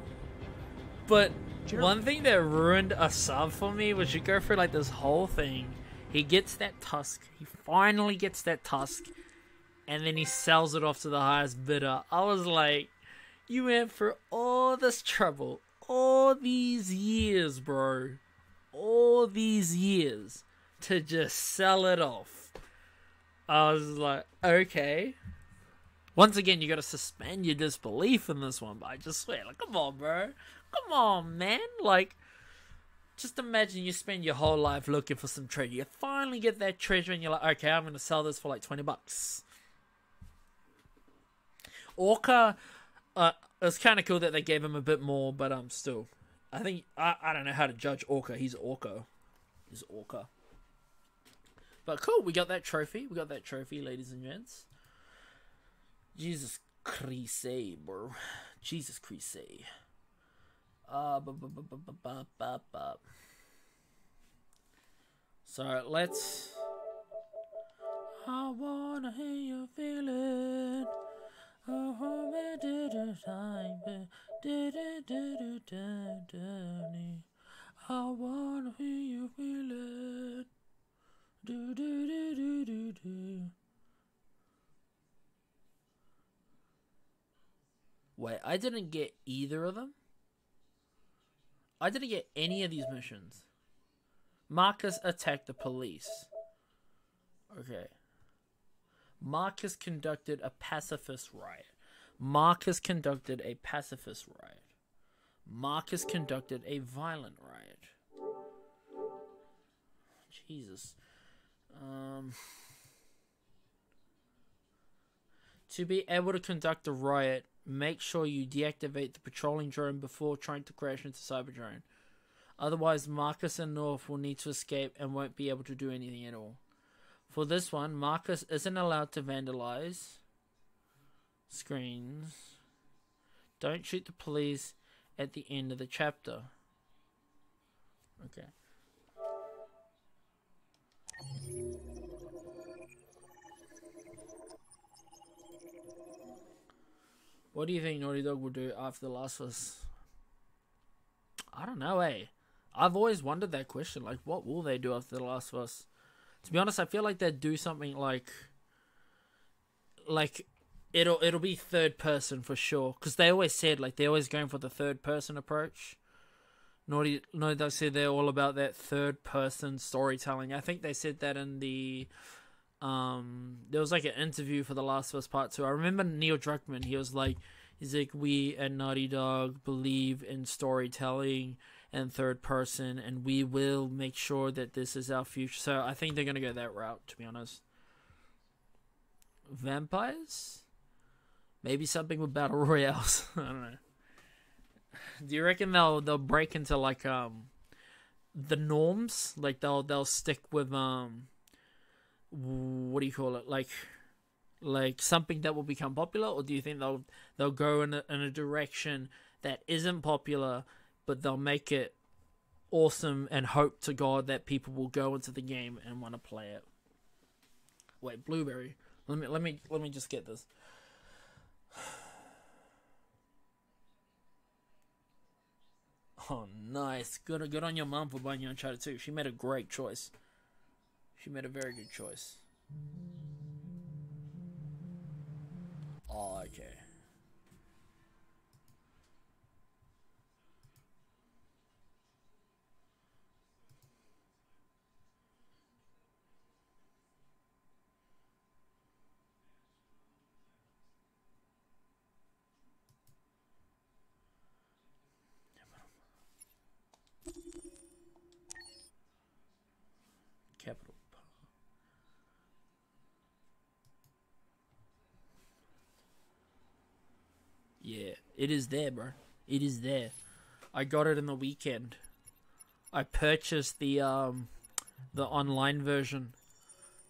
but one thing that ruined Asav for me was you go through like this whole thing. He gets that tusk. He finally gets that tusk, and then he sells it off to the highest bidder. I was like, you went for all this trouble, all these years, bro. All these years to just sell it off. I was like, okay. Once again, you gotta suspend your disbelief in this one, but I just swear, like, come on, bro. Come on, man. Like, just imagine you spend your whole life looking for some treasure. You finally get that treasure and you're like, okay, I'm gonna sell this for like $20. Orca, it's kind of cool that they gave him a bit more, but still. I think, I don't know how to judge Orca. He's Orca. He's Orca. But cool, we got that trophy. We got that trophy, ladies and gents. Jesus Christ, bro. Jesus Christ. So let's. I wanna hear you feeling. I wanna hear you feel it. Do do do do do do. Wait, I didn't get either of them. I didn't get any of these missions. Marcus attacked the police. Okay. Marcus conducted a pacifist riot. Marcus conducted a pacifist riot. Marcus conducted a violent riot. Jesus. To be able to conduct a riot, make sure you deactivate the patrolling drone before trying to crash into Cyberdrone. Otherwise, Marcus and North will need to escape and won't be able to do anything at all. For this one, Marcus isn't allowed to vandalize screens. Don't shoot the police at the end of the chapter. Okay. What do you think Naughty Dog will do after The Last of Us? I don't know, eh? I've always wondered that question. Like, what will they do after The Last of Us? To be honest, I feel like they'd do something like it'll be third person for sure. Because they always said, like, they're always going for the third person approach. Naughty Dog said they're all about that third person storytelling. I think they said that in the there was like an interview for The Last of Us Part 2. I remember Neil Druckmann, he's like, we at Naughty Dog believe in storytelling and third person, and we will make sure that this is our future. So I think they're going to go that route, to be honest. Vampires? Maybe something with battle royales. I don't know. Do you reckon they'll break into like the norms? Like they'll stick with what do you call it? Like something that will become popular, or do you think they'll go in a direction that isn't popular, but they'll make it awesome and hope to God that people will go into the game and want to play it? Wait, Blueberry. Let me just get this. Oh, nice. Good on your mom for buying you Uncharted 2. She made a great choice. She made a very good choice. Oh, okay. Capital. Yeah, it is there, bro. It is there. I got it in the weekend. I purchased the online version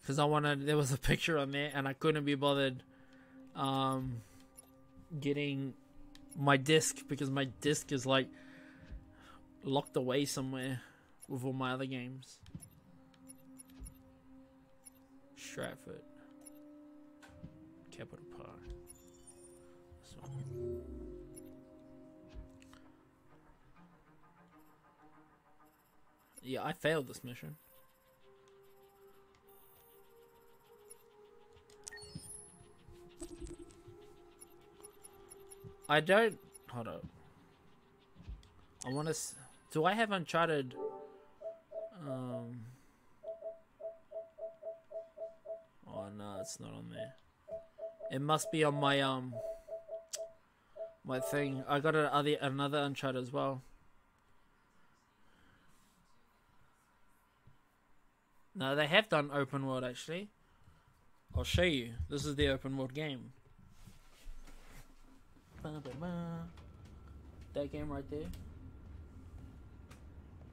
because I wanted. There was a picture on there, and I couldn't be bothered getting my disc because my disc is like locked away somewhere with all my other games. Stratford, Capital Park. This one. Yeah, I failed this mission. I don't. Hold up. I want to. Do I have Uncharted? Oh no, it's not on there. It must be on my my thing. I got another Uncharted as well. No, they have done open world actually. I'll show you. This is the open world game. That game right there.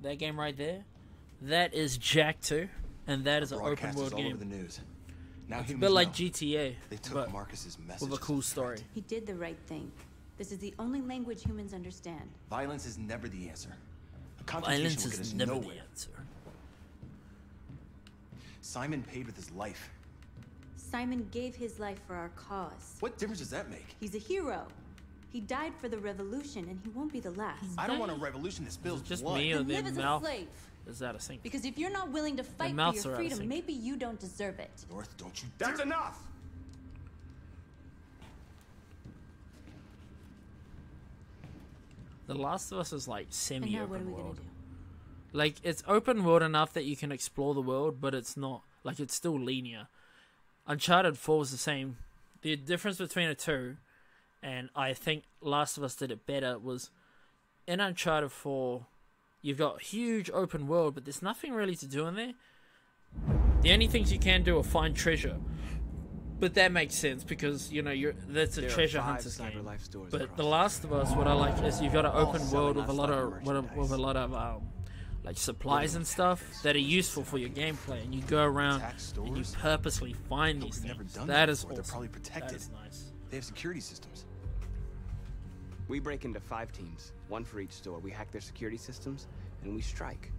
That game right there. That is Jack 2, and that is an open world game. The news. Now it's a bit like GTA, they took Marcus's message with a cool story. He did the right thing. This is the only language humans understand. Violence is never the answer. Violence is never the answer. Simon paid with his life. Simon gave his life for our cause. What difference does that make? He's a hero. He died for the revolution, and he won't be the last. I don't want a revolution that spills just blood. me or Then their live as a mouth slave. is out of sync. Because if you're not willing to fight for mouths are your out of freedom, sync. maybe you don't deserve it. North, don't you That's enough! The Last of Us is like And now what are semi-open we gonna world. do? Like, it's open world enough that you can explore the world, but it's not, like, it's still linear. Uncharted 4 was the same. The difference between the two, and I think Last of Us did it better, was in Uncharted 4, you've got huge open world, but there's nothing really to do in there. The only things you can do are find treasure. But that makes sense because, you know, that's a There are treasure 5 hunter's Cyber game. Life stores But across The Last of Us, what I like is you've got an open selling world with a us lot like of like supplies and stuff that are useful for your gameplay, and you go around and you purposely find these things. That is awesome. They're probably protected. That is nice. They have security systems. We break into 5 teams, 1 for each store. We hack their security systems, and we strike.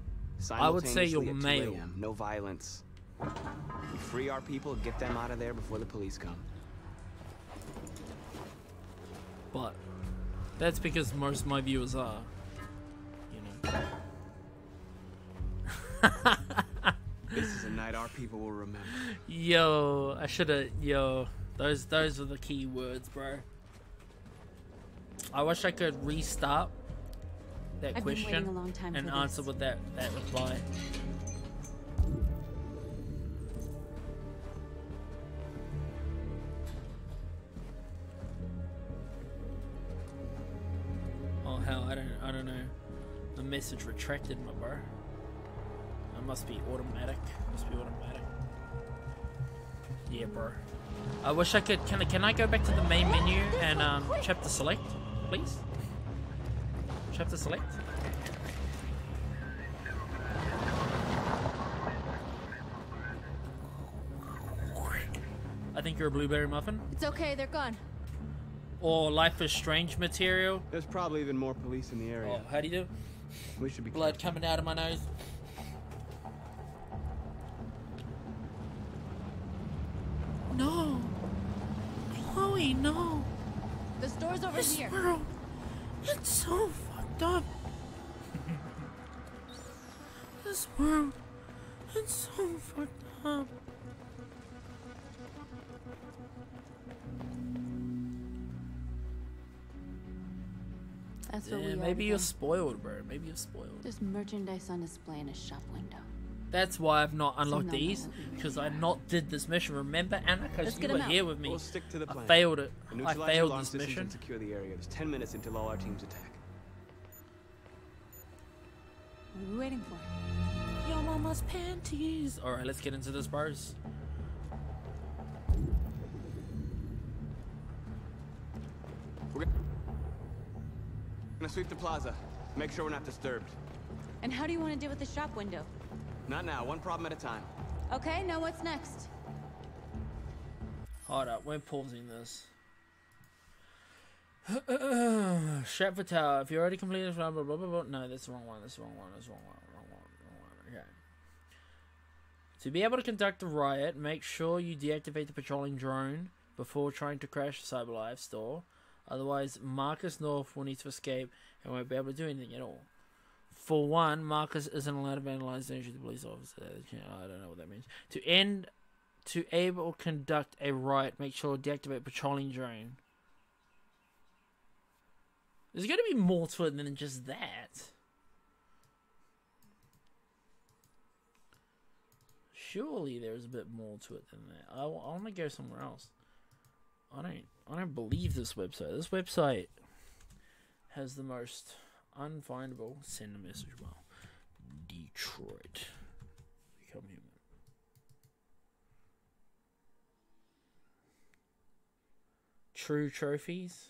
I would say you're Simultaneously at 2 male. a.m., no violence. We free our people, get them out of there before the police come. But that's because most of my viewers are, you know. This is a night our people will remember. Yo, I shoulda. Yo, those are the key words, bro. I wish I could restart that I've been question waiting a long time and for answer this. with that reply. Oh hell, I don't know. The message retracted, my bro. It must be automatic. Yeah, bro. I wish I could. Can I go back to the main menu and chapter select, please? Chapter select. I think you're a blueberry muffin. It's okay, they're gone. Or Life is Strange material. There's probably even more police in the area. Oh, how do you do? We should be Blood coming out of my nose. No. Chloe, no. The store's over This here. world, it's so fucked up. This world, it's so fucked up. That's what we Yeah, are. maybe you're today. spoiled, bro. Maybe you're spoiled. There's merchandise on display in a shop window. That's why I've not unlocked no, no, these, because I not did this mission. Remember, Anna? Because Let's you get were 'em out. here with me. We'll stick to the plan. I failed it. I Neutralize failed alarm this systems mission. and secure the area. There's 10 minutes until all our teams attack. What are we waiting for? Your mama's panties. All right, let's get into this, bros. We're gonna sweep the plaza. Make sure we're not disturbed. And how do you want to deal with the shop window? Not now. One problem at a time. Okay, now what's next? Hold up, we're pausing this. Stratford Tower. If you already completed blah blah blah blah blah. No, that's the wrong one. That's the wrong one. That's the wrong one. Wrong one. Okay. To be able to conduct a riot, make sure you deactivate the patrolling drone before trying to crash the CyberLife store. Otherwise, Marcus North will need to escape and won't be able to do anything at all. For one, Marcus isn't allowed to vandalize the injured police officer. I don't know what that means. To able to conduct a riot, make sure to deactivate patrolling drone. There's going to be more to it than just that. Surely there's a bit more to it than that. I want to go somewhere else. I don't believe this website. This website has the most unfindable. Send a message. Well, Detroit. Become human. True trophies.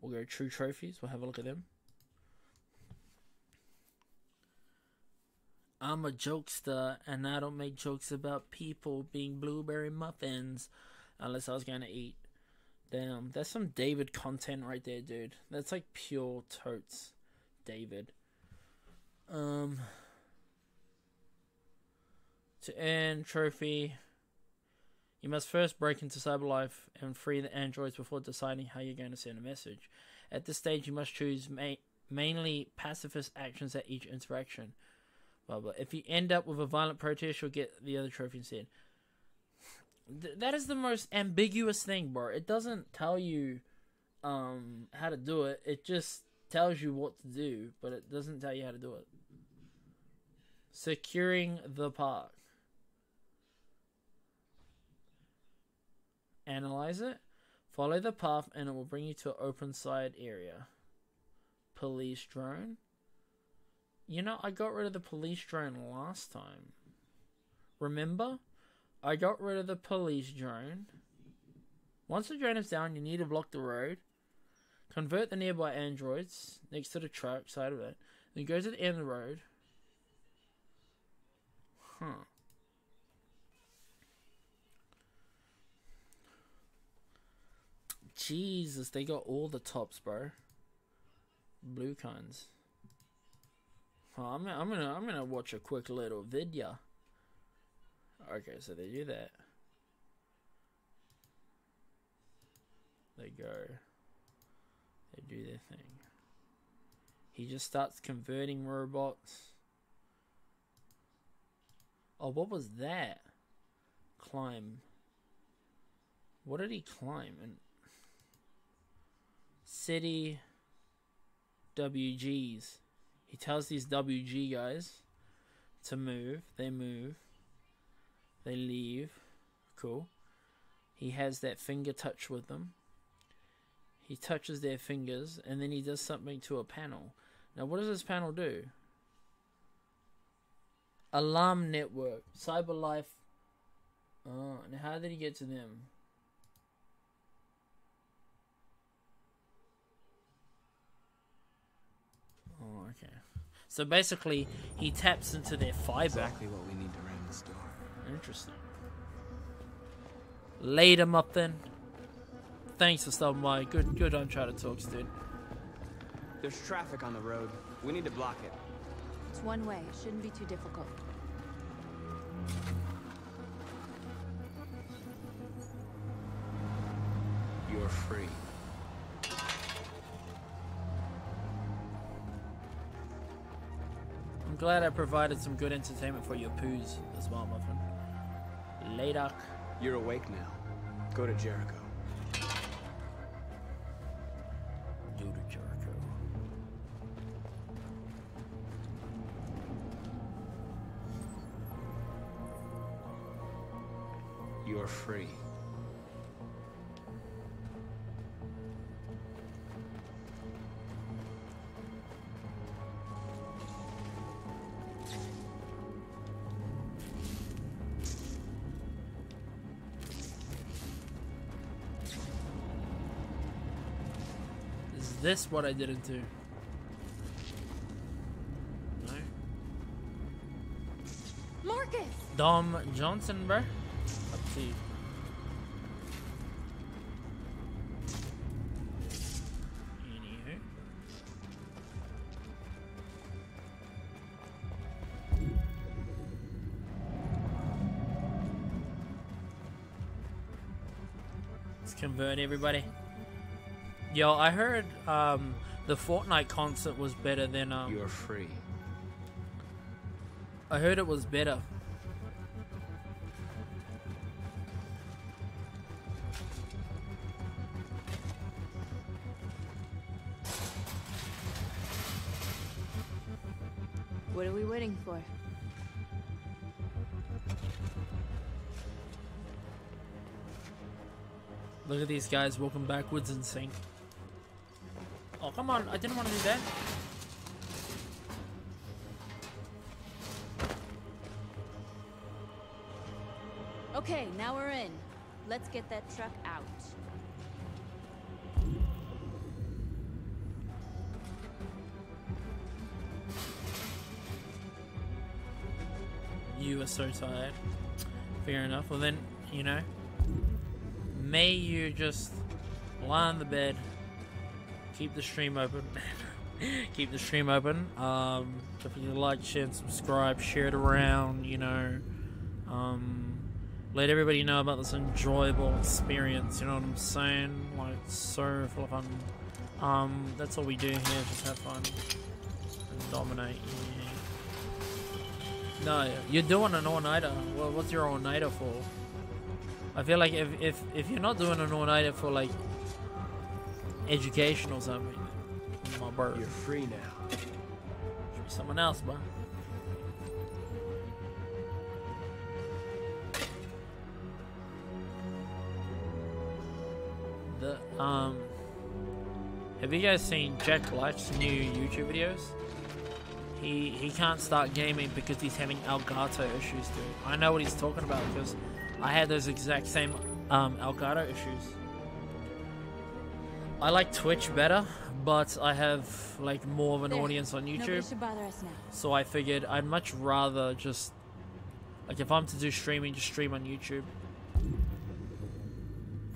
We'll go true trophies. We'll have a look at them. I'm a jokester, and I don't make jokes about people being blueberry muffins, unless I was going to eat. Damn, that's some David content right there, dude. That's like pure totes David. To earn trophy, You must first break into Cyberlife and free the androids before deciding how you're going to send a message. At this stage, you must choose mainly pacifist actions at each interaction. Blah, blah. If you end up with a violent protest, you'll get the other trophy instead. That is the most ambiguous thing, bro. It doesn't tell you how to do it. It just tells you what to do, but it doesn't tell you how to do it. Securing the park. Analyze it. Follow the path and it will bring you to an open side area. Police drone. You know, I got rid of the police drone last time. Remember? I got rid of the police drone. Once the drone is down, you need to block the road. Convert the nearby androids next to the truck side of it. Then go to the end of the road. Huh. Jesus, they got all the tops, bro. Blue kinds. Oh, I'm gonna watch a quick little video. Okay, so they do that. They go. They do their thing. He just starts converting robots. Oh, what was that? Climb. What did he climb? And city WGs. He tells these WG guys to move. They move. They leave. Cool. He has that finger touch with them. He touches their fingers and then he does something to a panel. Now what does this panel do? Alarm network. Cyberlife. Oh, and how did he get to them? Oh, okay. So basically, he taps into their fiber. Exactly what we need to ring the store. Interesting. Later, Muffin. Thanks for stopping by. Good Uncharted talks, dude. There's traffic on the road. We need to block it. It's one way. It shouldn't be too difficult. You're free. I'm glad I provided some good entertainment for your poos as well, Muffin. Later. You're awake now. Go to Jericho. Go to Jericho. You're free. Is this what I didn't do? No. Marcus! Dom Johnson, bro. Up to you. Anywho. Let's convert everybody. Yo, I heard the Fortnite concert was better than You're free. I heard it was better. What are we waiting for? Look at these guys walking backwards in sync. Oh, come on. I didn't want to do that. Okay, now we're in. Let's get that truck out. You are so tired. Fair enough. Well then, you know, may you just lie on the bed, keep the stream open. Keep the stream open. If you like, share, and subscribe, share it around, you know. let everybody know about this enjoyable experience, you know what I'm saying? Like, it's so full of fun. That's all we do here, just have fun and dominate. Yeah. No, you're doing an all-nighter. Well, what's your all-nighter for? I feel like if you're not doing an all-nighter for, like, education or something, my bird. You're free now. Should be someone else, bro. Have you guys seen Jack Black's new YouTube videos? He can't start gaming because he's having Elgato issues, dude. I know what he's talking about because I had those exact same Elgato issues. I like Twitch better, but I have like more of an audience on YouTube. Nobody should bother us now. So I figured I'd much rather just, like, if I'm to do streaming, just stream on YouTube.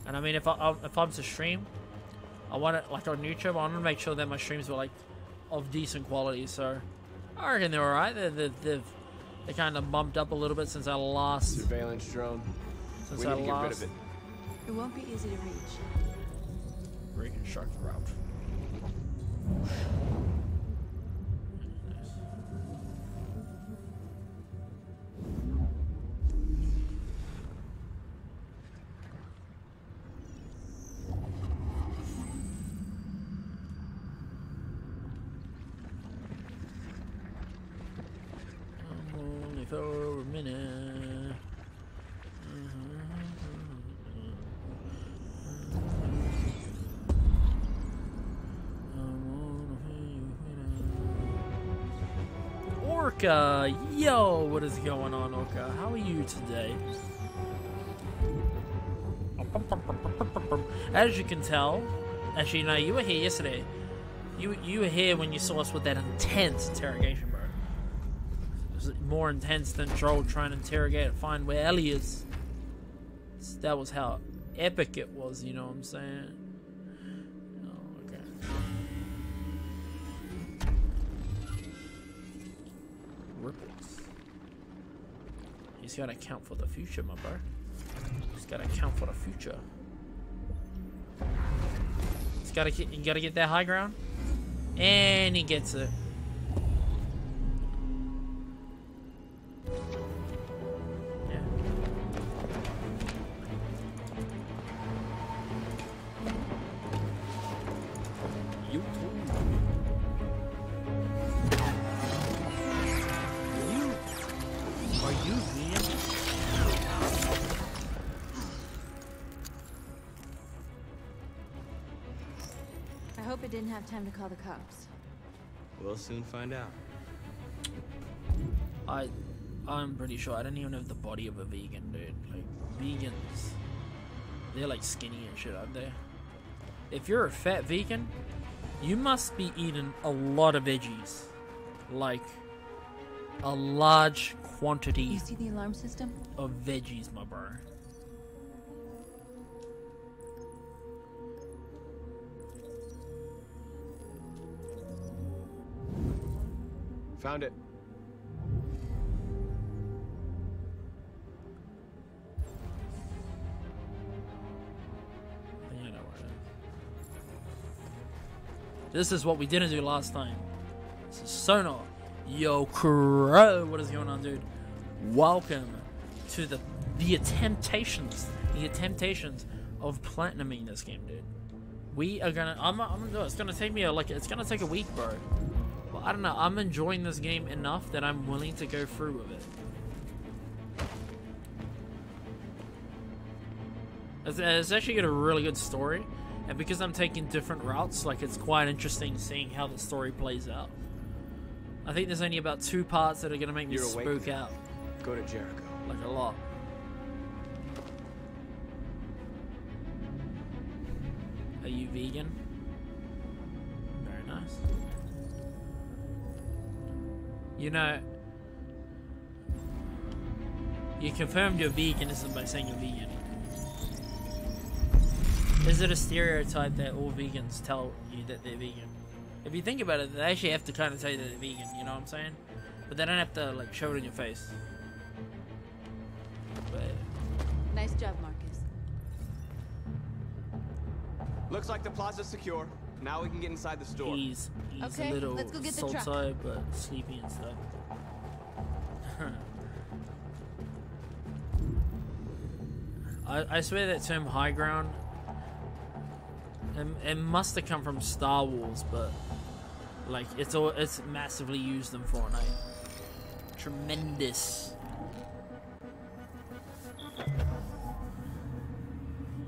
And I mean, if I'm to stream, I want it like on YouTube. I want to make sure that my streams were like of decent quality. So I reckon they're alright. They kind of bumped up a little bit since our last surveillance drone. Since we our need to get rid last of it. It won't be easy to reach. reconstruct the route. Only for a minute. Orca, yo, what is going on, Orca? How are you today? As you can tell, actually, no, you were here yesterday. You were here when you saw us with that intense interrogation, bro. It was more intense than Joel trying to interrogate and find where Ellie is. That was how epic it was, you know what I'm saying? Oh, okay. Ripples. He's gotta count for the future, my bro. He's gotta count for the future. He's gotta get, you gotta get that high ground. And he gets it. Yeah. You too. Are you Ian? I hope it didn't have time to call the cops. We'll soon find out. I'm pretty sure I don't even have the body of a vegan, dude. Like, vegans, they're like skinny and shit, aren't they? If you're a fat vegan, you must be eating a lot of veggies. Like, a large quantity. You see the alarm system? Of veggies, my bro. Found it. I think I know where it is. This is what we didn't do last time. This is Sonar. Yo, Crow. What is going on, dude? Welcome to the temptations of platinuming this game, dude. We are gonna. I'm gonna do it. It's gonna take me it's gonna take a week, bro. But I don't know. I'm enjoying this game enough that I'm willing to go through with it. It's actually got a really good story, and because I'm taking different routes, like, it's quite interesting seeing how the story plays out. I think there's only about 2 parts that are gonna make me spook out. Go to Jericho. Like, a lot. Are you vegan? Very nice. You know, you confirmed your veganism by saying you're vegan. Is it a stereotype that all vegans tell you that they're vegan? If you think about it, they actually have to kind of tell you that they're vegan, you know what I'm saying? But they don't have to, like, show it in your face. But Nice job, Marcus. Looks like the plaza's secure. Now we can get inside the store. He's Okay, a little let's go get the truck. salty but sleepy and stuff. I swear that term high ground, it must have come from Star Wars, but like it's massively used in Fortnite. Tremendous.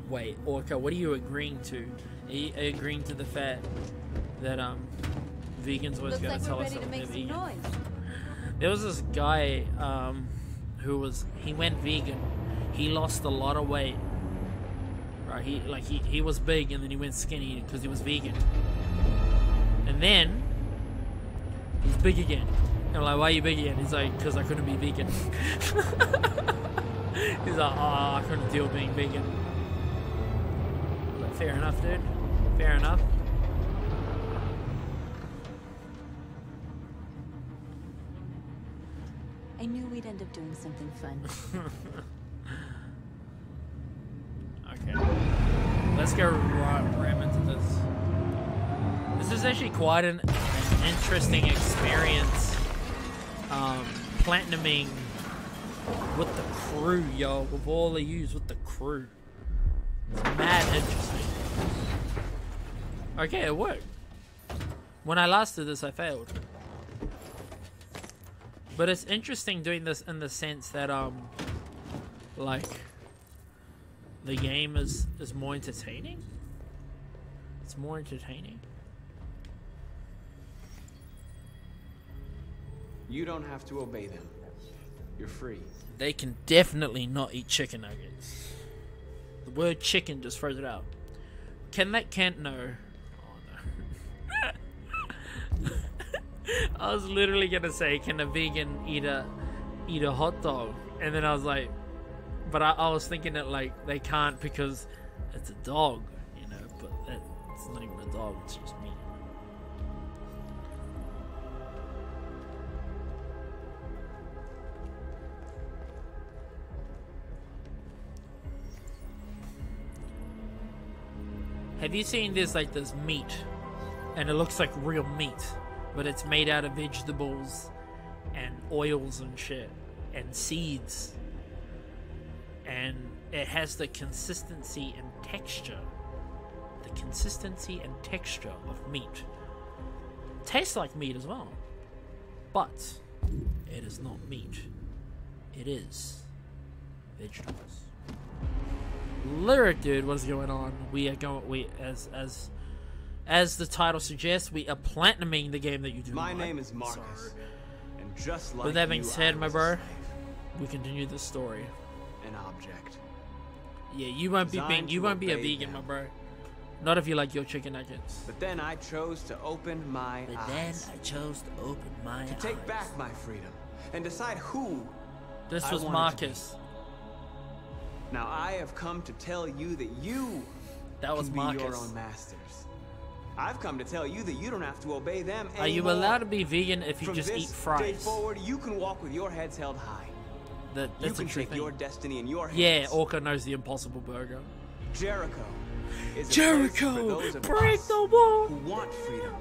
Wait, Orca, what are you agreeing to? Are you agreeing to the fact that vegans always gotta tell us that they're vegan? There was this guy he went vegan. He lost a lot of weight. Right, he was big and then he went skinny because he was vegan. And then he's big again. And I'm like, why are you big again? He's like, because I couldn't be vegan. He's like, oh, I couldn't deal with being vegan. I'm like, fair enough, dude. Fair enough. I knew we'd end up doing something fun. Okay. Let's go ram into this. This is actually quite an interesting experience. Platinuming with the crew, yo. With all they use with the crew. It's mad interesting. Okay, it worked. When I last did this, I failed. But it's interesting doing this in the sense that, like, the game is more entertaining. It's more entertaining. You don't have to obey them. You're free. They can definitely not eat chicken nuggets. The word chicken just throws it out. Can that Kent know? Oh no. I was literally gonna say, can a vegan eat a hot dog? And then I was like, but I was thinking that like they can't because it's a dog, you know. But it's not even a dog; it's just meat. Have you seen this meat, and it looks like real meat, but it's made out of vegetables and oils and shit and seeds, and it has the consistency and texture of meat. Tastes like meat as well, but it is not meat. It is vegetables. Lyric, dude, what's going on? As the title suggests, we are platinuming the game that you do. My name is Marcus, and just like with that being you, said, my bro, we continue the story. An object. Yeah, you won't be a vegan, my bro. Not if you like your chicken nuggets. But then I chose to open my eyes. To take back my freedom and decide who. This was Marcus. Now I have come to tell you that you can be your own masters. I've come to tell you that you don't have to obey them anymore. Are you allowed to be vegan if you just eat fries? From this day forward, you can walk with your heads held high. That's you a can true take thing. your destiny in your hands. Yeah, Orca knows the Impossible Burger. Jericho is a Jericho, place for those of break us the wall. who want freedom.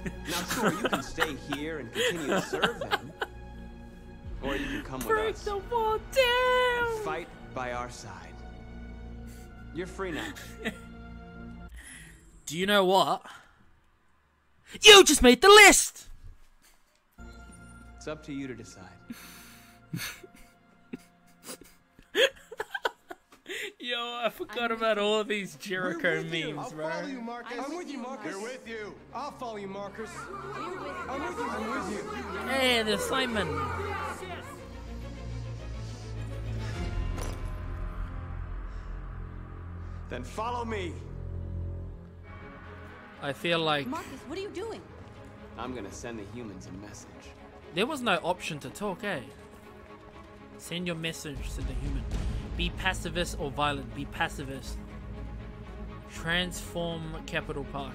Now, sure, you can stay here and continue to serve them, or you can come with break us. the wall down. And fight by our side. You're free now. Do you know what? You just made the list! It's up to you to decide. Yo, I forgot about all of these Jericho memes, bro. I'll follow you, Marcus. I'm with you, Marcus. We're with you. I'll follow you, Marcus. I'm with you. I'm with you. Hey, there's Simon. Then follow me. I feel like Marcus, what are you doing? I'm gonna send the humans a message. there was no option to talk, eh? Send your message to the human. Be pacifist or violent. Be pacifist. Transform Capital Park.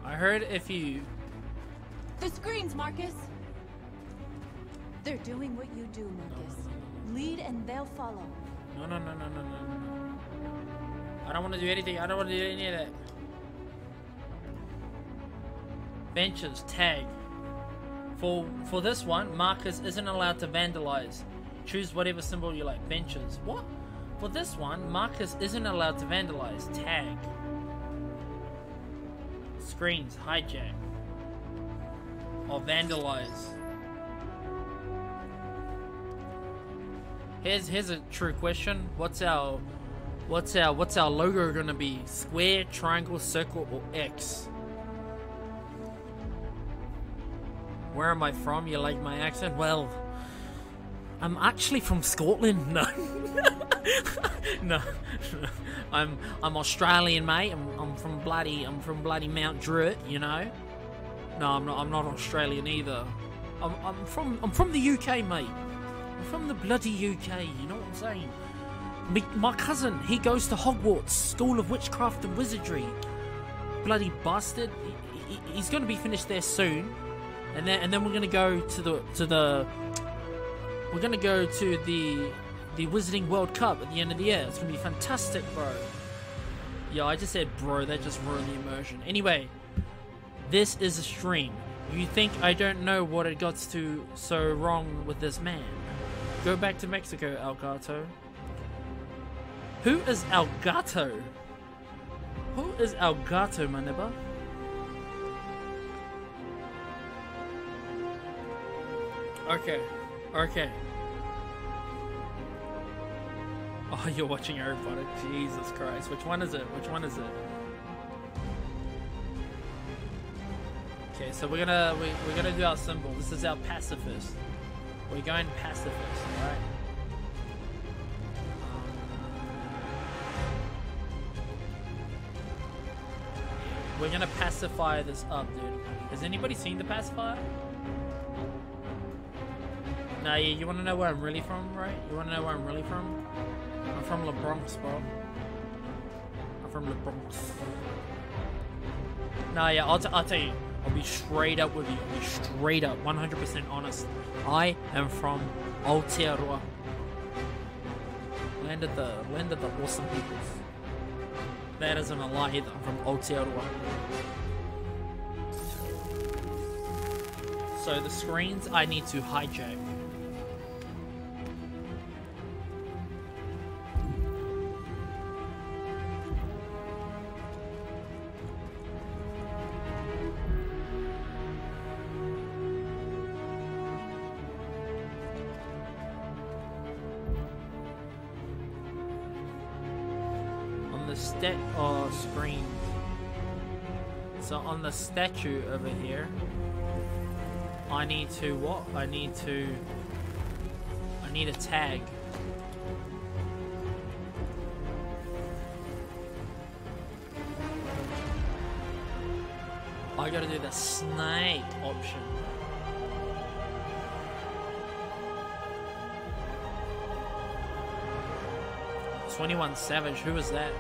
I heard if you... The screens, Marcus! They're doing what you do, Marcus. Lead and they'll follow. No. I don't want to do anything. I don't want to do any of that. Benches, tag. For this one, Marcus isn't allowed to vandalize. Choose whatever symbol you like. Benches. What? For this one, Marcus isn't allowed to vandalize. Tag. Screens, hijack. Or vandalize. Here's a true question. What's our logo gonna be? Square, triangle, circle, or X? Where am I from? You like my accent? Well, I'm actually from Scotland. No. No. I'm Australian, mate. I'm from bloody Mount Druitt, you know? No, I'm not Australian either. I'm from the UK, mate. I'm from the bloody UK, you know what I'm saying? My cousin, he goes to Hogwarts, School of Witchcraft and Wizardry. Bloody bastard. He's gonna be finished there soon. And then we're gonna go to the Wizarding World Cup at the end of the year. It's gonna be fantastic, bro. Yeah, I just said bro, that just ruined the immersion. Anyway, this is a stream. You think I don't know what it got to so wrong with this man? Go back to Mexico, El Gato. Who is El Gato? Who is El Gato, my neighbor? Okay. Oh, you're watching Harry Potter. Jesus Christ. Which one is it? Okay, so we're gonna do our symbol. This is our pacifist. We're going pacifist, alright? We're gonna pacify this up, dude. Has anybody seen the pacifier? Nah, yeah, you wanna know where I'm really from, right? You wanna know where I'm really from? I'm from the Bronx, bro. I'm from the Bronx. Nah, yeah, I'll tell you. I'll be straight up with you. I'll be straight up, 100% honest. I am from Aotearoa. Land of the awesome peoples. That isn't a lie either. I'm from Aotearoa. So the screens I need to hijack. Screen. So on the statue over here, I need to what? I need a tag. I gotta do the snake option. "21 Savage, who is that?"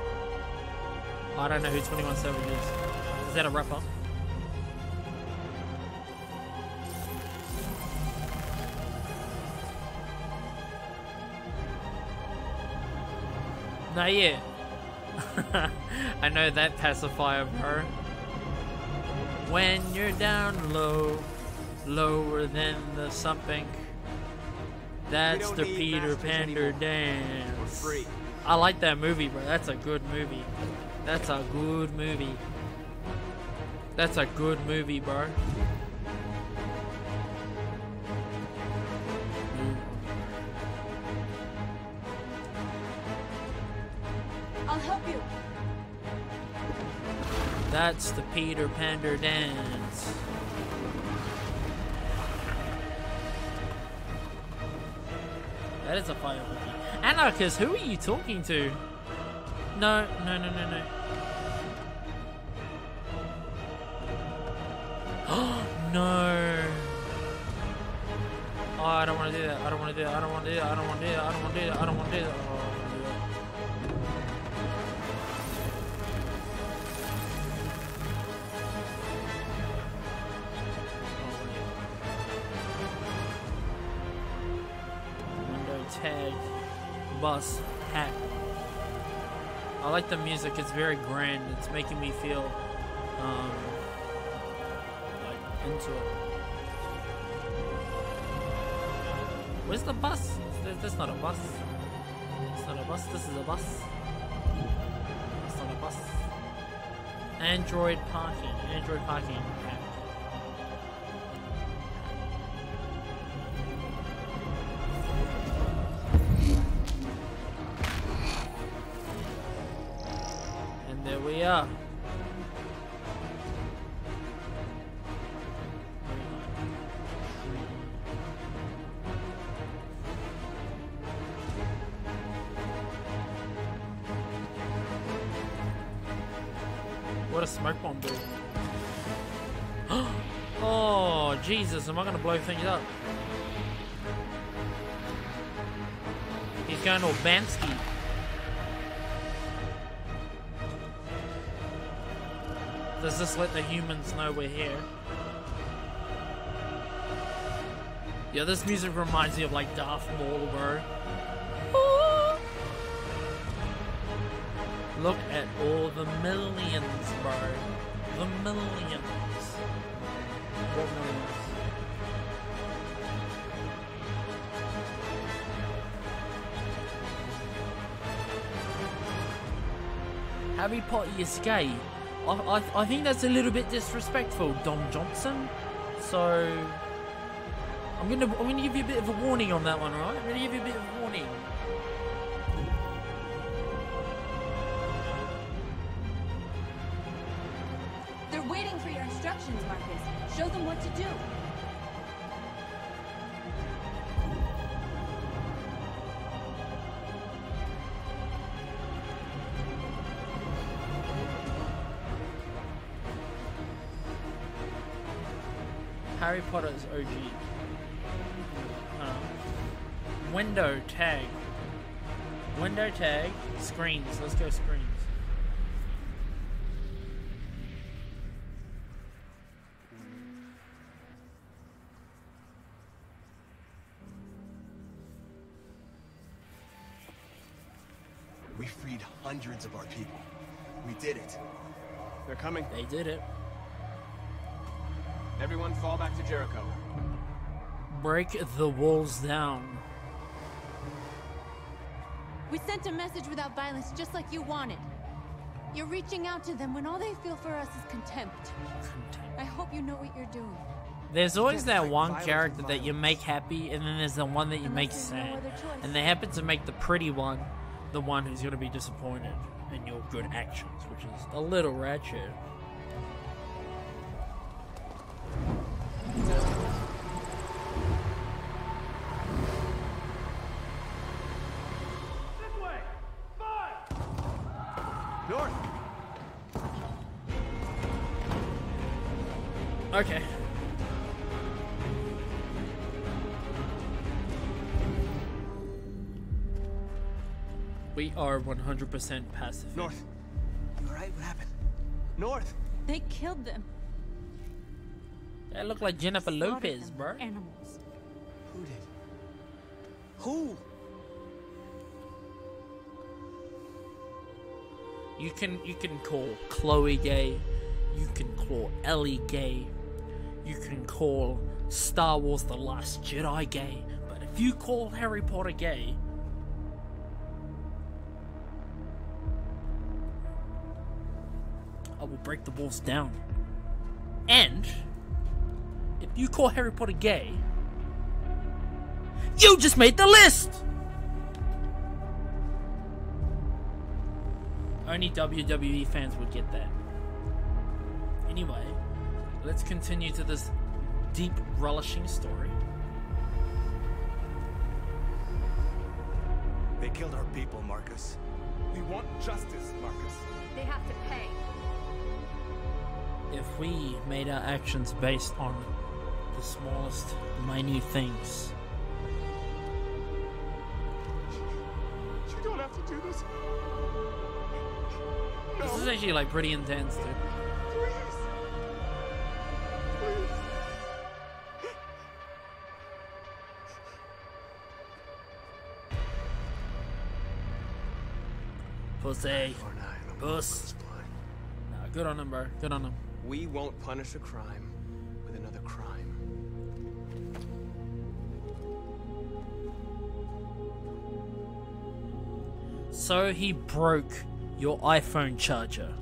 I don't know who 21 Savage is. Is that a rapper? Not yet. I know that pacifier, bro. When you're down low, lower than the something, that's the Peter Pander dance. I like that movie, bro. That's a good movie. That's a good movie. That's a good movie, bro. I'll help you. That's the Peter Pander dance. That is a fire movie. Anarchist, who are you talking to? No. No. Oh, I don't want to do that. I don't want to do that. I don't want to do that. I don't want to do that. I don't want to do that. I don't want to do that. tag, bus, hack. I like the music, it's very grand, it's making me feel like into it. Where's the bus? That's not a bus. It's not a bus, this is a bus. It's not a bus. Android parking. Android parking. Hack. And there we are. What a smoke bomb do? Oh, Jesus, am I gonna blow things up? He's going to Bansky. Does this let the humans know we're here? Yeah, this music reminds me of like Darth Maul, bro. Look at all the millions, bro. The millions. What millions? Harry Potter is gay. I think that's a little bit disrespectful, Don Johnson. So I'm gonna give you a bit of a warning on that one, alright? I'm gonna give you a bit of a warning. Waiting for your instructions, Marcus. Show them what to do. Harry Potter's OG. Window tag. Window tag. Screens. Let's go screens. We freed hundreds of our people. We did it. They're coming. They did it. Everyone fall back to Jericho. Break the walls down. We sent a message without violence, just like you wanted. You're reaching out to them when all they feel for us is contempt. I hope you know what you're doing. There's always that one character that you make happy, and then there's the one that you make sad. And they happen to make the pretty one the one who's going to be disappointed in your good actions, which is a little ratchet. North. Okay. We are 100% passive. North. You alright? What happened? North. They killed them. They look like Jennifer Lopez, bro. Animals. Who did? Who? You can call Chloe gay. You can call Ellie gay. You can call Star Wars The Last Jedi gay. But if you call Harry Potter gay, I will break the walls down. And if you call Harry Potter gay, you just made the list! Only WWE fans would get that. Anyway, let's continue to this deep, relishing story. They killed our people, Marcus. We want justice, Marcus. They have to pay. If we made our actions based on the smallest, minute things. You don't have to do this. This is actually like pretty intense, dude. Please. Please. Pussy. Puss. Nah, good on him, bro. Good on him. We won't punish a crime with another crime. So he broke your iPhone charger.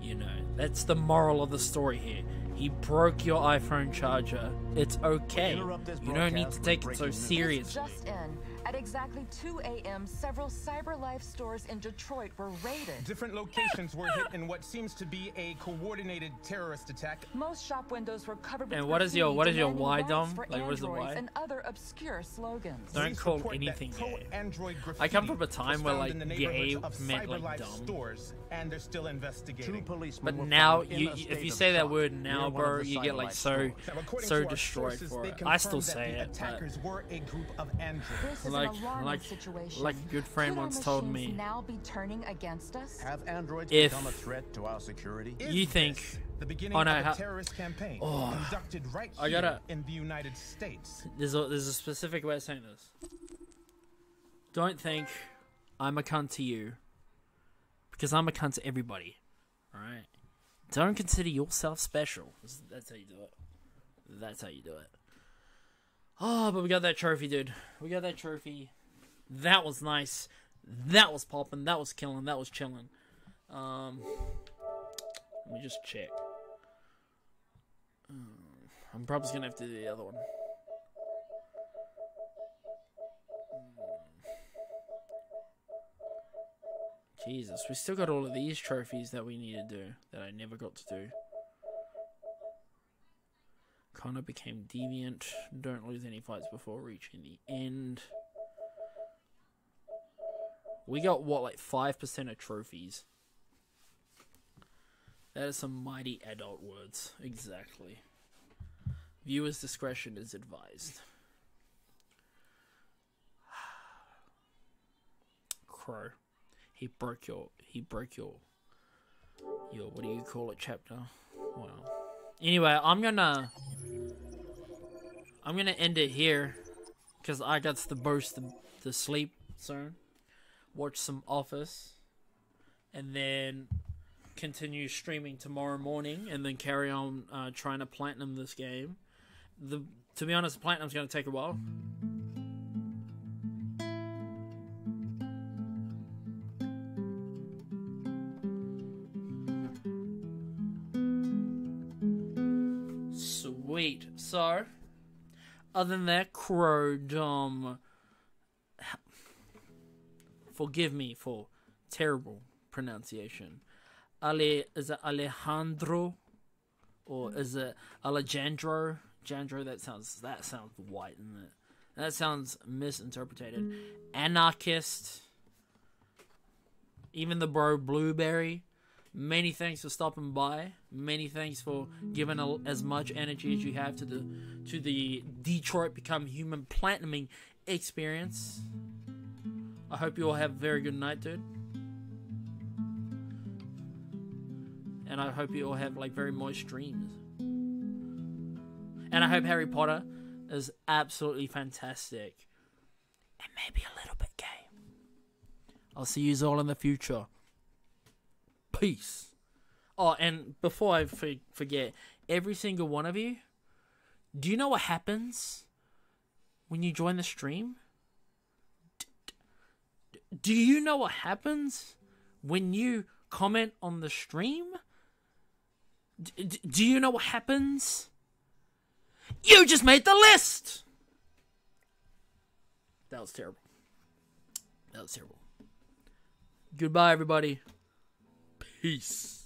You know, that's the moral of the story here. He broke your iPhone charger. It's okay. You don't need to take it so seriously. Just in. At exactly 2 a.m., several CyberLife stores in Detroit were raided. Different locations were hit in what seems to be a coordinated terrorist attack. Most shop windows were covered with And what is your why, Dom? for Like, what is the androids why? and other obscure slogans. Don't call anything gay. I come from a time where like gay meant like dumb. Stores, and they're still investigating. But now, if you say that word now, bro, you get like so destroyed for it. I still say it. Attackers were a group of androids. Like a good friend once told me, now be turning against us? Have androids if become a threat to our security? You think the beginning of a terrorist campaign conducted right here in the United States. There's a specific way of saying this. Don't think I'm a cunt to you because I'm a cunt to everybody. Alright? Don't consider yourself special. That's how you do it. That's how you do it. Oh, but we got that trophy, dude. We got that trophy. That was nice. That was popping. That was killing. That was chilling. Let me just check. I'm probably just gonna have to do the other one. Jesus, we still got all of these trophies that we need to do that I never got to do. Connor became deviant. Don't lose any fights before reaching the end. We got, what, like 5% of trophies? That is some mighty adult words. Exactly. Viewers' discretion is advised. Crow. He broke your, what do you call it, chapter? Wow. Anyway, I'm gonna end it here because I got to burst the sleep soon. Watch some Office, and then continue streaming tomorrow morning, and then carry on trying to platinum this game. To be honest, platinum's gonna take a while. Sweet. So, other than that, Crow, forgive me for terrible pronunciation. Is it Alejandro? Or is it Alejandro? Jandro, that sounds white, isn't it? That sounds misinterpreted. Anarchist. Even the bro Blueberry. Many thanks for stopping by. Many thanks for giving as much energy as you have to the Detroit Become Human platinuming experience. I hope you all have a very good night, dude. And I hope you all have like very moist dreams. And I hope Harry Potter is absolutely fantastic. And maybe a little bit gay. I'll see you all in the future. Peace. Oh, and before I forget, every single one of you, do you know what happens when you join the stream? Do you know what happens when you comment on the stream? Do you know what happens? You just made the list! That was terrible. That was terrible. Goodbye, everybody. Peace.